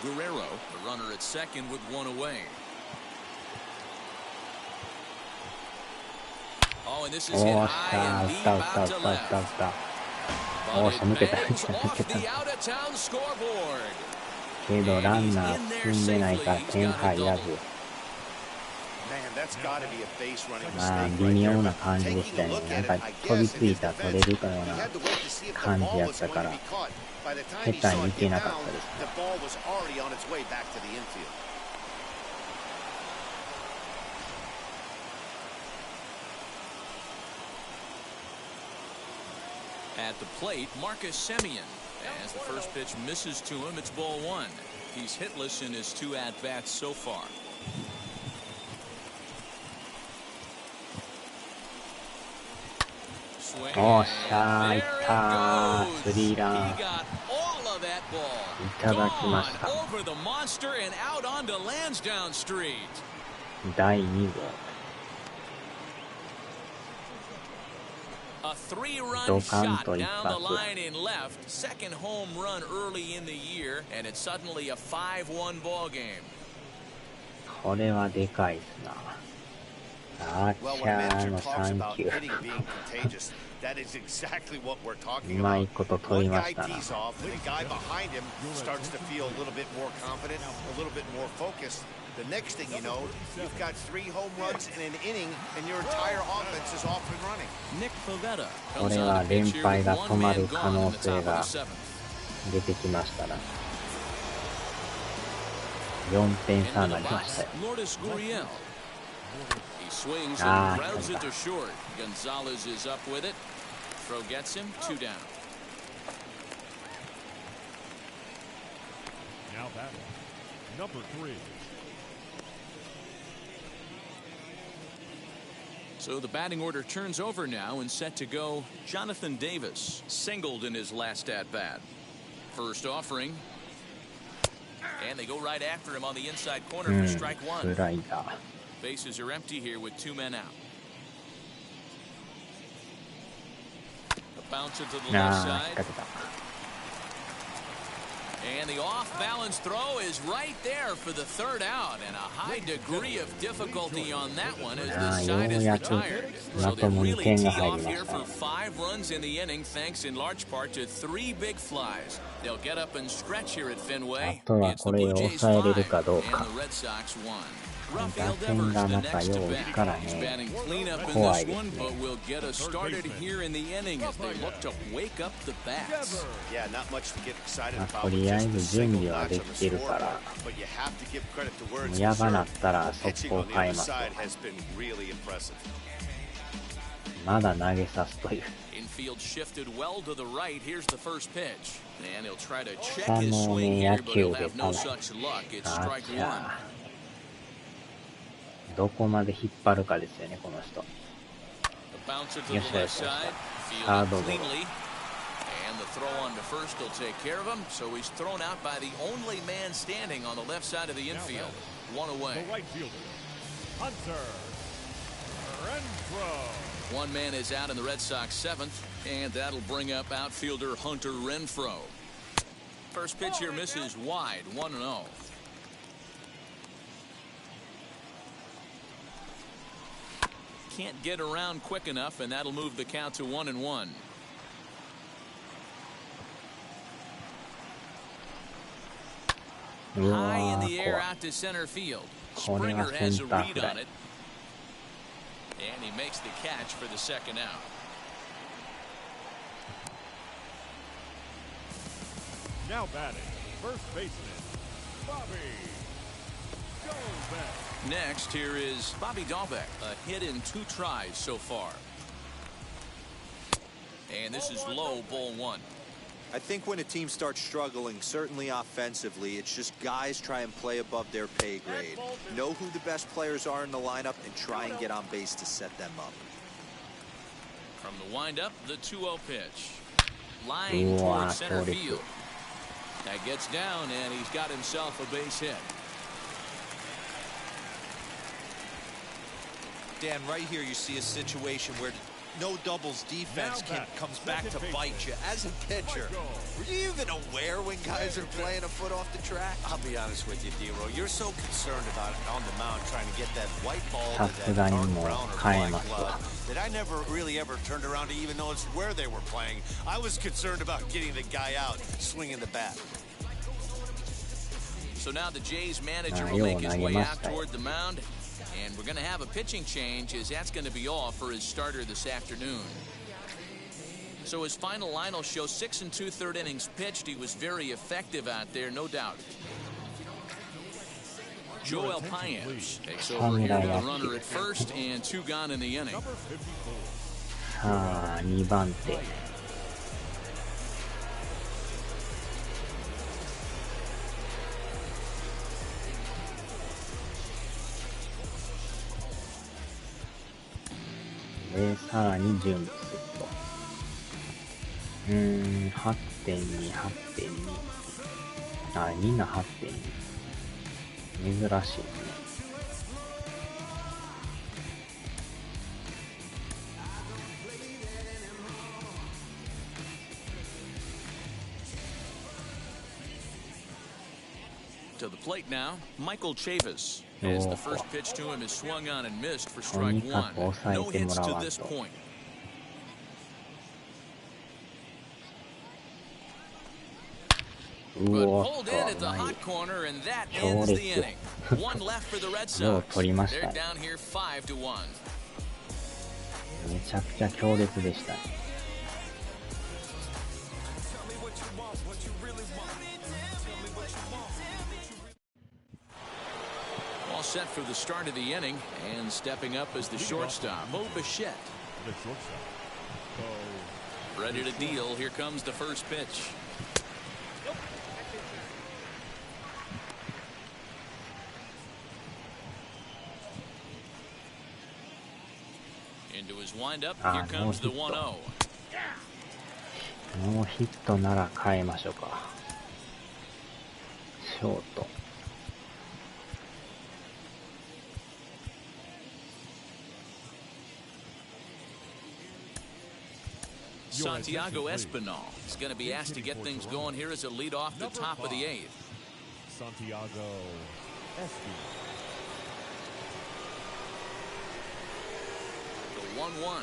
Guerrero, the runner at second with 1 away. Oh, and this is hit high and deep out to left. But it bangs off the out-of-town scoreboard. けどランナー進んでないから点入らず。まあ微妙な感じでしたよね。なんか飛びついたら取れるかような感じやったから下手にいけなかったですね。At the plate, Marcus Semien. As the first pitch misses to him, it's ball 1. He's hitless in his 2 at-bats so far. おっしゃー、いったー。スリーラン。いただきました。第2号。ドカンと一発。これはでかいっすな。あーちゃーのサンキュー。うまいこと取りましたな。The next thing you know, you've got 3 home runs in an inning, and your entire offense is off and running. これは連敗が止まる可能性が出てきましたな。4点差になりましたよ。あー、来た。Now batting, number 3. So the batting order turns over now and set to go. Jonathan Davis singled in his last at-bat. First offering. And they go right after him on the inside corner for strike 1. Bases are empty here with 2 men out. A bouncer to the left side. And the off-balance throw is right there for the 3rd out, and a high degree of difficulty on that one as the side is retired. So they really tee off here for 5 runs in the inning, thanks in large part to 3 big flies. They'll get up and stretch here at Fenway. It's the Blue Jays 5 and the Red Sox 1. Rafael Devers, the next to bat. He's batting cleanup in this one, but will get us started here in the inning as they look to wake up the bats. Yeah, not much to get excited about. とりあえず準備はできてるから、やばなったら速攻変えます。まだ投げさすという。Infield shifted well to the right. Here's the first pitch, and he'll try to check 草 his の swing ね here, 野 but 球 he'll で have た no ね。 such luck. It's あ strike ち 1. ゃどこまで引っ張るかですよね、この人。 The bouncer to the よしよ left しよし。 side, サー fielded ドゴロ。 cleanly, and the throw on to first will take care of him. So he's thrown out by the only man standing on the left side of the infield. 1 away. The right fielder, Hunter Renfroe. 1 man is out in the Red Sox 7th, and that'll bring up outfielder Hunter Renfroe. First pitch here misses wide, 1-0. Can't get around quick enough, and that'll move the count to 1-1. High in the air out to center field. Springer has a read on it. And he makes the catch for the 2nd out. Now batting, first baseman, Bobby Dalbec. Next, here is Bobby Dalbec. A hit in 2 tries so far. And this is low, ball 1. I think when a team starts struggling, certainly offensively, it's just guys try and play above their pay grade. Know who the best players are in the lineup and try and get on base to set them up. From the windup, the 2-0 pitch. Line towards center field. That gets down, and he's got himself a base hit. Dan, right here you see a situation where no doubles defense comes back to bite you. As a pitcher, were you even aware when guys are playing a foot off the track? I'll be honest with you, D-Row. You're so concerned about it on the mound trying to get that white ball Sa toす that がに dark もう brown or 変え black ますわ。 glove that I never really ever turned around to even notice where they were playing. I was concerned about getting the guy out, swinging the bat. So now the Jays manager will make his way out toward the mound. And we're going to have a pitching change, as that's going to be all for his starter this afternoon. So his final line will show 6 2/3 innings pitched. He was very effective out there, no doubt. Joel Paynes takes over here with a runner at first and 2 gone in the inning. さあ、2番手。で、さらに準備すると。8.2、8.2。あ、みんな 8.2。珍しいね。To the plate now, Michael Chavis. As the first pitch to him is swung on and missed for strike one. No hits to this point. But pulled in at the hot corner, and that ends the inning. One left for the Red Sox. They're down here 5-1. めちゃくちゃ強烈でしたね。All set for the start of the inning, and stepping up as the shortstop, Bo Bichette. Ready to deal. Here comes the first pitch. Into his windup. Here comes the 1-0. ノーヒットなら変えましょうか。ショート。Santiago Espinal is going to be asked to get things going here as a lead off the top of the 8th. Santiago Espinal. The 1-1.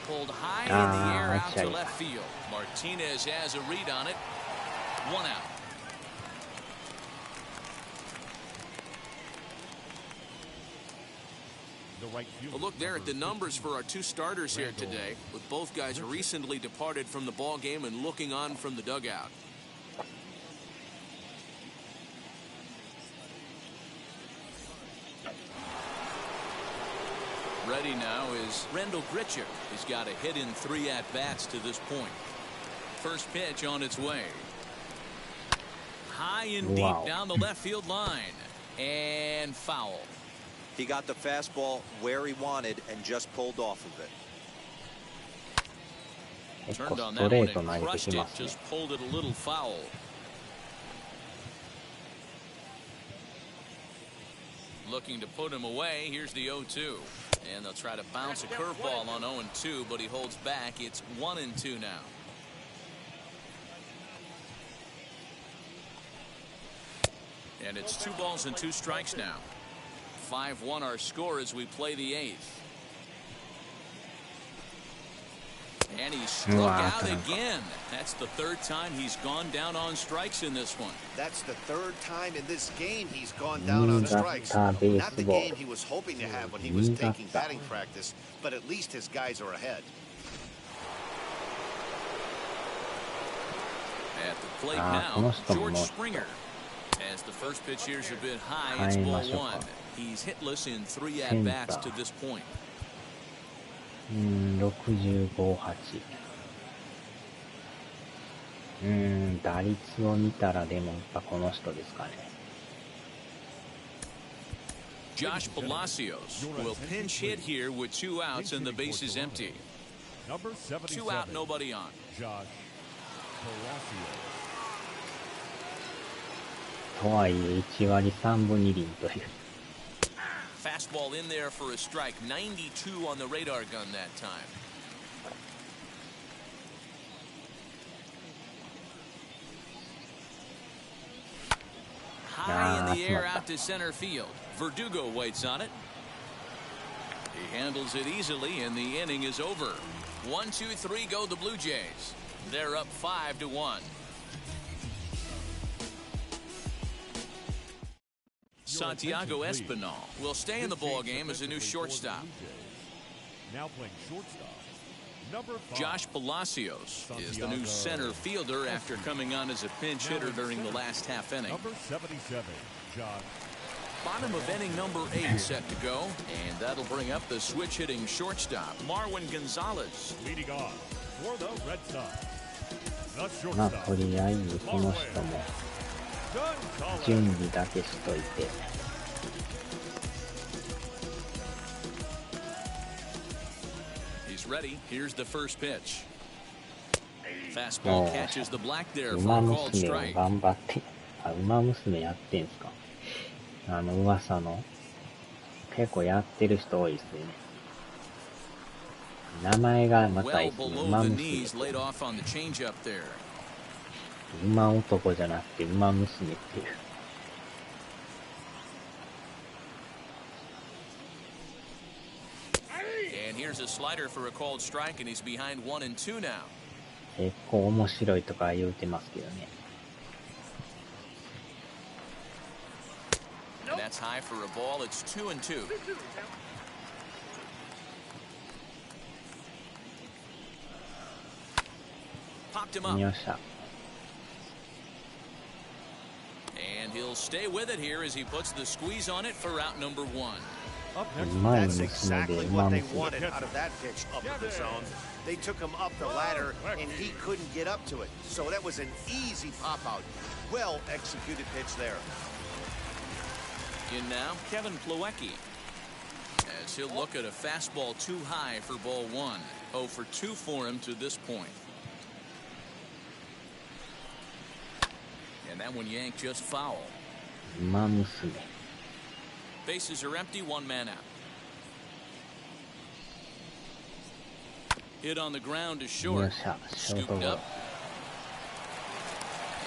Pulled high in the air out to left field. Martinez has a read on it. 1 out. Well, look there at the numbers for our two starters here today, with both guys recently departed from the ball game and looking on from the dugout. Ready now is Rendell Grichuk. He's got a hit in 3 at-bats to this point. First pitch on its way. High and deep down the left field line. And foul. He got the fastball where he wanted and just pulled off of it. Turned on that one and crushed it. Just pulled it a little foul. Looking to put him away. Here's the 0-2. And they'll try to bounce a curveball on 0-2, but he holds back. It's 1-2 now. And it's 2 balls and 2 strikes now. 5-1 our score as we play the 8th. And he struck out again. That's the 3rd time he's gone down on strikes in this one. That's the 3rd time in this game he's gone down on strikes. Not the game he was hoping to have when he was taking batting practice, but at least his guys are ahead. At the plate now, George Springer. As the first pitch here's a bit high, it's ball 1. He's hitless in 3 at-bats to this point. 65-8。打率を見たらでもやっぱこの人ですかね。Josh Palacios will pinch hit here with 2 outs and the base is empty. 2 out, nobody on. Josh Palacios. とはいえ1割3分2厘という。Fastball in there for a strike. 92 on the radar gun that time. High in the air out to center field. Verdugo waits on it. He handles it easily and the inning is over. 1-2-3 go the Blue Jays. They're up 5-1. Santiago Espinal will stay in the ball game as a new shortstop. Now playing shortstop, number 5. Josh Palacios is the new center fielder after coming on as a pinch hitter during the last half inning. Number 77, Josh. Bottom of inning number 8 set to go, and that'll bring up the switch hitting shortstop, Marwin Gonzalez. Leading off for the Red Sox. The まあ shortstop, とりあえずこの人も準備だけしといて。He's He's ready. Here's the first pitch. Fastball catches the black there for 馬 a called 娘を strike. 頑張って、馬娘やってんすか。噂の。結構やってる人多いですよね。名前がまたいい Well ですね。 below 馬 the 娘。 knees, laid off on the changeup there. 馬男じゃなくて馬娘っていう。And here's a slider for a called strike, and he's behind 1-2 now. 結構面白いとか言うてますけどね。And that's high for a ball. It's 2-2. Popped him up. よっしゃ。And he'll stay with it here as he puts the squeeze on it for out number 1. Up next, 馬 That's 娘 exactly で what 馬 they 娘。 wanted out of that pitch up in the zone. They took him up the ladder, and he couldn't get up to it. So that was an easy pop-out. Well executed pitch there. In now, Kevin Plawecki. As he'll look at a fastball too high for ball 1. 0 for 2 for him to this point. And that one yanked just foul. 馬娘。 Bases are empty, 1 man out. Hit on the ground is よ short. っしゃ。ショート Scooped ゴロ up.。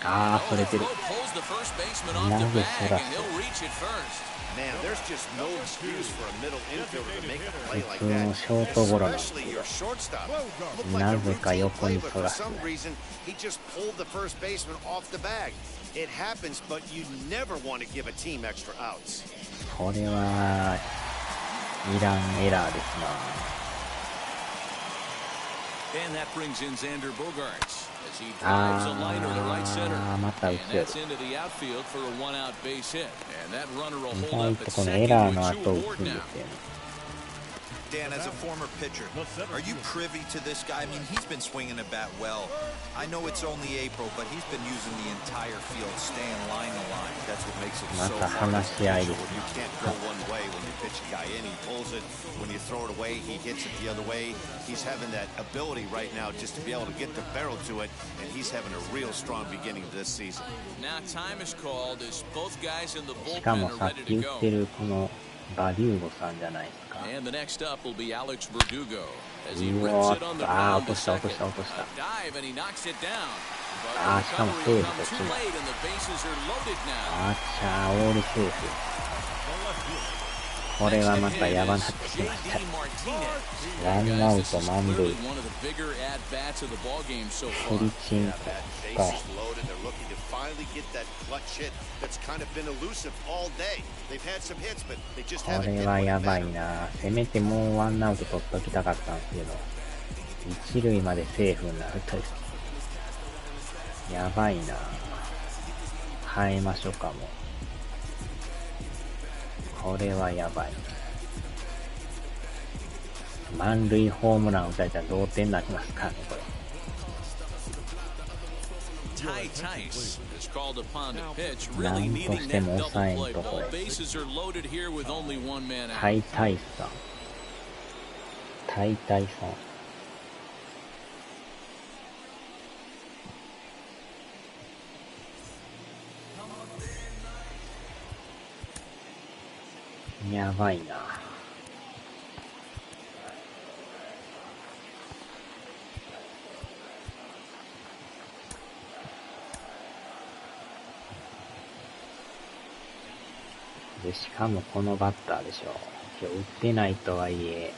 あー、それてる。 Throw pulls the first baseman off the 投げ bag, そら and he'll reach it first. Man, there's just no excuse for a middle infielder to make a play 普 like 通の that. ショートゴロなんです Especially けど。 your shortstop. Looked like a なぜか routine 横 play, に but そ for らす。 some reason, he just pulled the first baseman off the bag. It happens, but you never want to give a team extra outs. これはいらんエラーですな。 And that brings in Xander Bogaerts as he drives a liner to right center. また打 And つよ。 that's into the outfield for a 1-out base hit. And that runner will 意 hold 外 up と at このエ second ラー with の 2 後打つ aboard んで now. すよね。 Dan, as a former pitcher, are you privy to this guy? I mean, he's been swinging the bat well. I know it's only April, but he's been using the entire field, staying line to line. That's what makes it ま so た hard 話 as し a 合い pitcher です when you can't go one way. When you pitch a guy in, he pulls it. When you throw it away, he hits it the other way. He's having that ability right now just to be able to get the barrel to it, and he's having a real strong beginning of this season. Now time is called as both guys in the しか bullpen も are さっ ready き to 言って go. るこのバデューゴさんじゃないですか。 And the next up will be Alex Verdugo as he う rips わ it on ー the あー ground 落と to した落と second. した落とした。 A dive and he knocks it down. But あ the ーしかも recovery セー will フ come こっち too も。 late and the bases are loaded now. あっちゃーオールセーフ。これはまたやばなってきました。 JD Martinez. ワンアウト満塁。 Clearly one of the bigger at bats of the ball game so フ far. リチン That base か。 is loaded. They're looking to finally get that clutch hit that's kind of been elusive all day. They've had some hits, but they just こ haven't れ hit は when や it ばい mattered. な。せめてもうワンアウト取っときたかったんですけど、一塁までセーフになるとやばいな。変えましょうかも。これはやばい。満塁ホームラン打たれたら同点になりますからね、これ。Ty Tice is called upon to pitch, な really んと needing して that も double 抑えん play. とこ All れ。 bases are loaded here with only 1 man タ out. イタイさん。タイタイさん。やばいな。で、しかもこのバッターでしょ。今日打ってないとはいえ、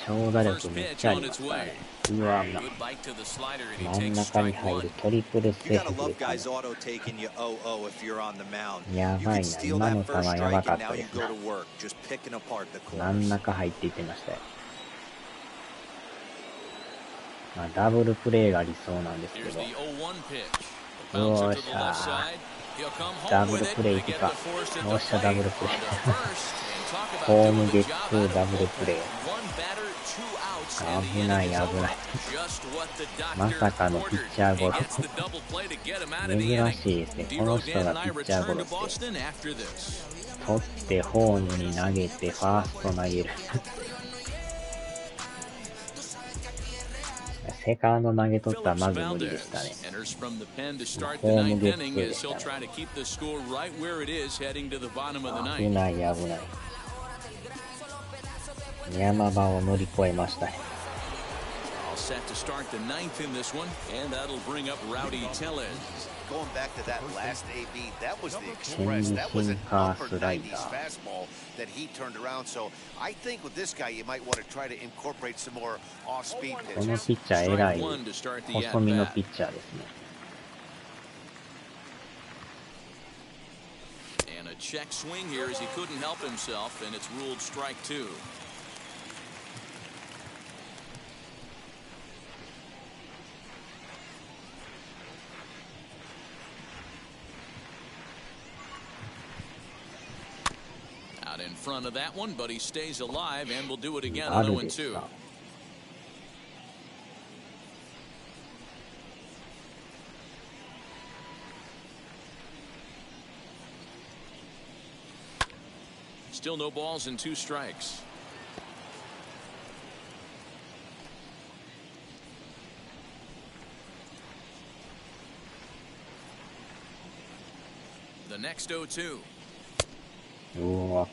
長打力めっちゃありますからね。うわ、Good bite to the slider, and he 真ん takes 中に strike 入 one. るトリプルセ You ー gotta フ love ですね。 guys auto taking you 0-0 if you're on the mound. や You ば could いな。 steal 今 that の球 first やば strike かっ and た now で you す go な。 to work, just picking apart the 真ん corners. 中入っていってましたよ。まあ、ダブルプレーが理想なんですけ Here's ど。 the 0-1 pitch. よ Bouncer っ to し the ゃ left side. He'll come ダ home ブ with ル it プレー to いく get か。 the force at よ the っしゃ、ダ plate ブルプレ on ー。 the first. And talk about ホー doing ム the ゲッ job ツー out ダ of ブ the ルプレ bullpen. ー。 One batter, 2 outs, and the 危ない inning is 危ない。 over. Just what the ま doctor さかのピ ordered. ッチャー He ゴロ。 gets the double play to get him out of the 珍 inning. しいですね。こ D-Row の人 Dan が and ピ I ッチャーゴ return ロ to って。 Boston after this. 取ってホームに投げてファースト投げる。セカンド投げ取ったらまず無理でしたね。ホームゲッツーでしたね。危ない危ない。山場を乗り越えましたね。Set to start the ninth in this one, and that'll bring up Rowdy Tellez. Going back to that last AB, that was the express. That was an upper 90s fastball that he turned around. So I think with this guy, you might want to try to incorporate some more off-speed この pitches. ピッチャー偉い細身のピッチャーですね。And a check swing here as he couldn't help himself, and it's ruled strike two. In front of that one, but he stays alive and will do it again on 0-2. Still no balls and 2 strikes. The next 0-2.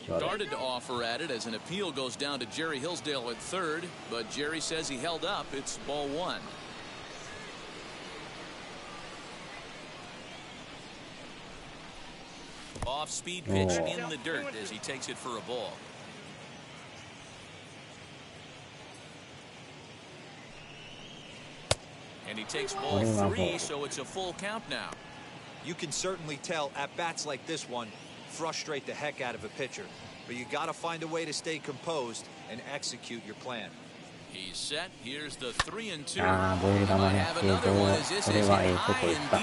Started to offer at it as an appeal goes down to Jerry Hillsdale at third, but Jerry says he held up. It's ball 1. Off-speed pitch in the dirt as he takes it for a ball. And he takes ball 3, so it's a full count now. You can certainly tell at bats like this one frustrate the heck out of a pitcher, but you got to find a way to stay composed and execute your plan. He's set. Here's the 3-2. ボール球ですけど、これはとこ行った。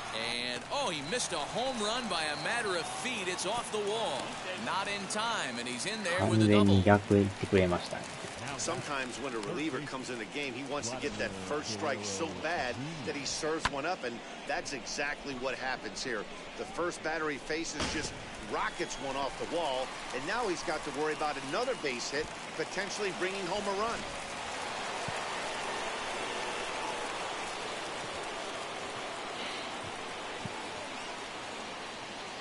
And he missed a home run by a matter of feet. It's off the wall. Not in time, and he's in there with a double. 完全に逆行ってくれましたね。 Sometimes when a reliever comes in the game, he wants to get that first strike so bad that he serves one up, and that's exactly what happens here. The first batter he faces just rockets one off the wall, and now he's got to worry about another base hit, potentially bringing home a run.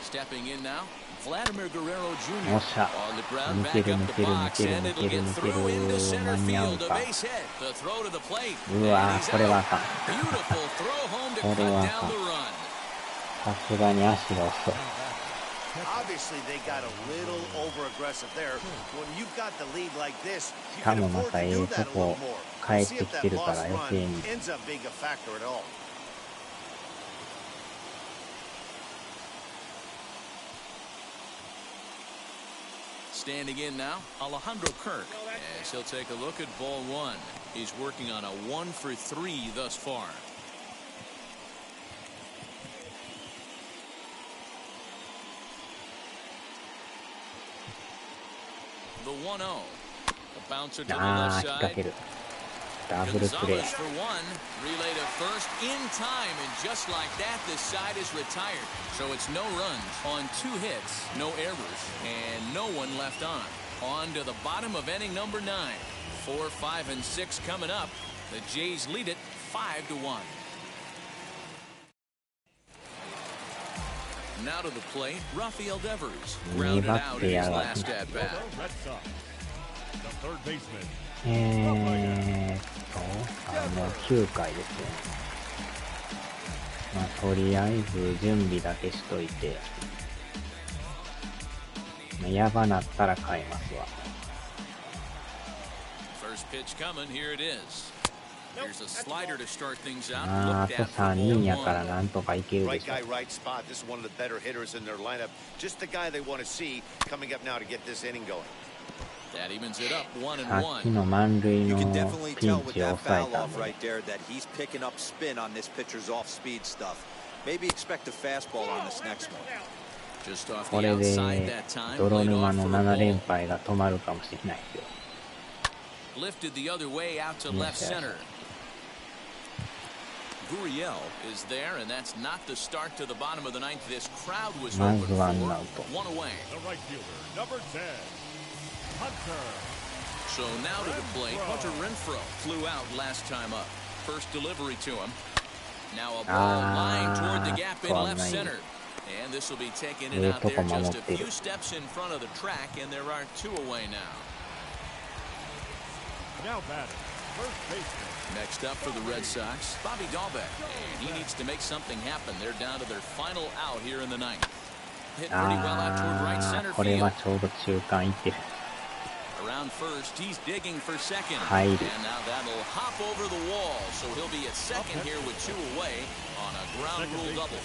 Stepping in now, Vladimir Guerrero Jr. よっしゃ。 on the ground 抜け back る up 抜 the ける抜 box, ける and 抜 it'll ける get 抜ける through into center 間に合う field. A か。 base hit. The throw to the plate. うわ And he's これはあ out. かん。 Beautiful throw home to こ cut れはあ down かん。 the run. さすがに足が遅い。 Obviously, they got a little over-aggressive there. When you've got the lead like this, し you か can もま afford た to do that a とこ little more. 帰 We'll っ see て if き that てるか lost ら余 run 計に。 ends up being a factor at all. Standing in now, Alejandro Kirk, as he'll take a look at ball 1. He's working on a 1-for-3 thus far. The 1-0. A bouncer to the left 引っ掛 side. ける。ダブルプレー。 Gonzalez for 1. Relay to first in time, and just like that, this side is retired. So it's no runs on 2 hits, no errors, and no one left on. On to the bottom of inning number 9. 4, 5, and 6 coming up. The Jays lead it 5-1. Now to the plate, Rafael Devers. Grounded out in his last at bat. The third baseman. もう9回ですね。まあ、とりあえず準備だけしといて、やばなったら変えますわ。First pitch coming, here it is. Here's a slider to start things out. あと3人やからなんとかいけるで Right しょ。 guy, right spot. This is one of the better hitters in their lineup. Just the guy they want to see coming up now to get this inning going. That evens it up さっき 1-1. の満塁 You の can definitely ピ tell ン with チを that 抑え foul たん off で、 right there that he's picking up spin on this pitcher's off-speed stuff. Maybe expect a fastball on this next one. Just off こ the れ outside で that time. 泥 Laid 沼 off の for a 7 連 ball. 敗が止まるかもしれないですよ。 Lifted the other way out to left center. Gurriel is there, and that's not the start to the bottom of the 9th. This crowd was ま open ず for ワンアウト。 one away. The right fielder, number 10, Hunter. So now to the plate, Hunter Renfroe flew out last time up. First delivery to him. Now a ball lined toward the gap in left center. And this will be taken in out there just a few steps in front of the track, and there are two away now. Now batting, first baseman. Next up for the Red Sox, Bobby Dahlbeck. And he needs to make something happen. They're down to their final out here in the ninth. Hit pretty well out toward right center field. Around first, he's digging for second. And now that'll hop over the wall. So he'll be at second here with two away on a ground rule double.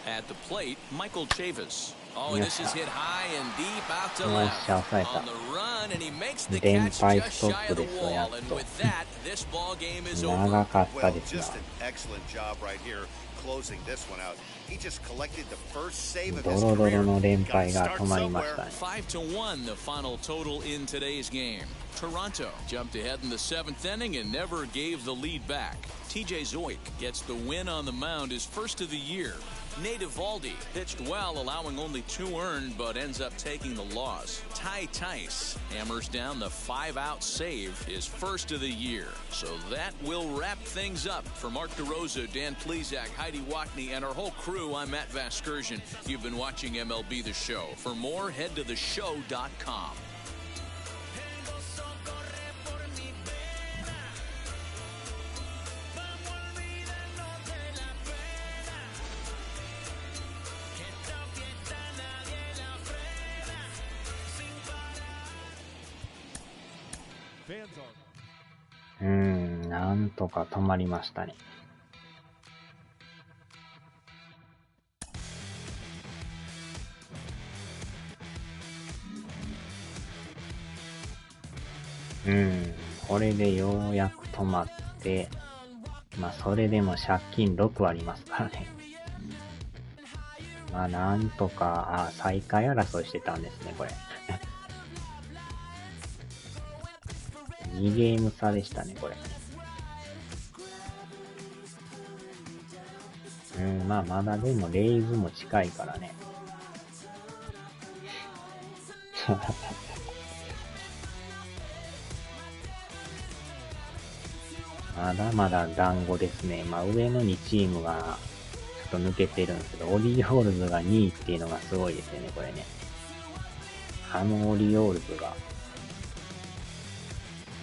At the plate, Michael Chavis. Oh, and this is hit high and deep out to left. On the run, and he makes the catch just shy of the wall. And with that, this ball game is over. Well, just an excellent job right here, closing this one out. He just collected the first save of his career. 5-1, the final total in today's game. Toronto jumped ahead in the seventh inning and never gave the lead back. TJ Zoik gets the win on the mound, his first of the year. Nate Eovaldi pitched well, allowing only 2 earned, but ends up taking the loss. Ty Tice hammers down the 5-out save, his first of the year. So that will wrap things up. For Mark DeRosa, Dan Plesac, Heidi Watney, and our whole crew, I'm Matt Vasgersian. You've been watching MLB The Show. For more, head to theshow.com. Fans are なんとか止まりましたね。これでようやく止まって、まあそれでも借金6ありますからね。まあなんとか、最下位争いしてたんですね、これ。2ゲーム差でしたね、これ。まあまだでもレイズも近いからね。まだまだ団子ですね。まあ上の2チームがちょっと抜けてるんですけど、オリオールズが2位っていうのがすごいですよね、これね。オリオールズが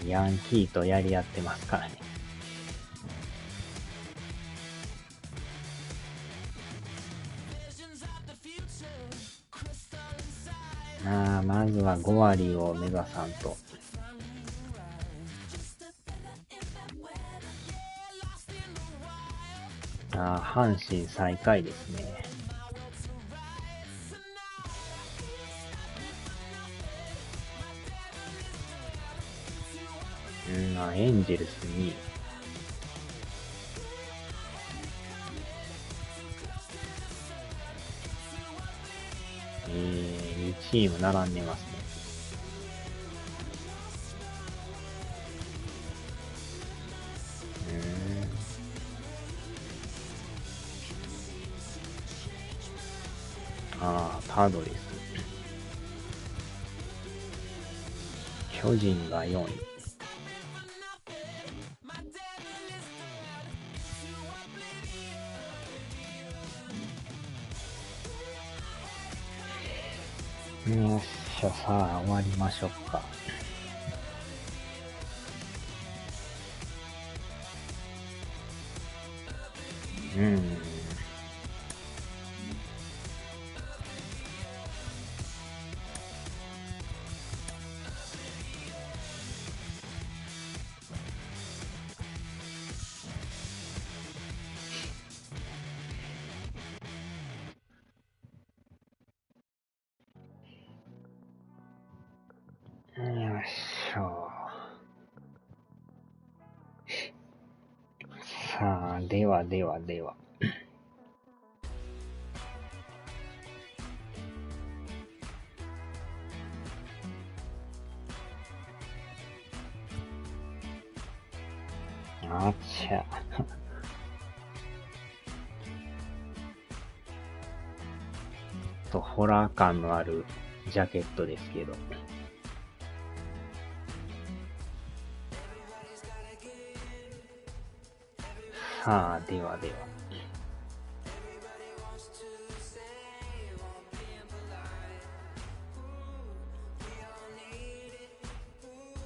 ヤンキーとやり合ってますからね。まずは5割を目指さんと。阪神最下位ですね。エンジェルスに2チーム並んでますね。パドレス。巨人が4位。よっしゃ、さあ終わりましょうか。さあ、では。あっちゃ。ホラー感のあるジャケットですけど。さあ、ではでは。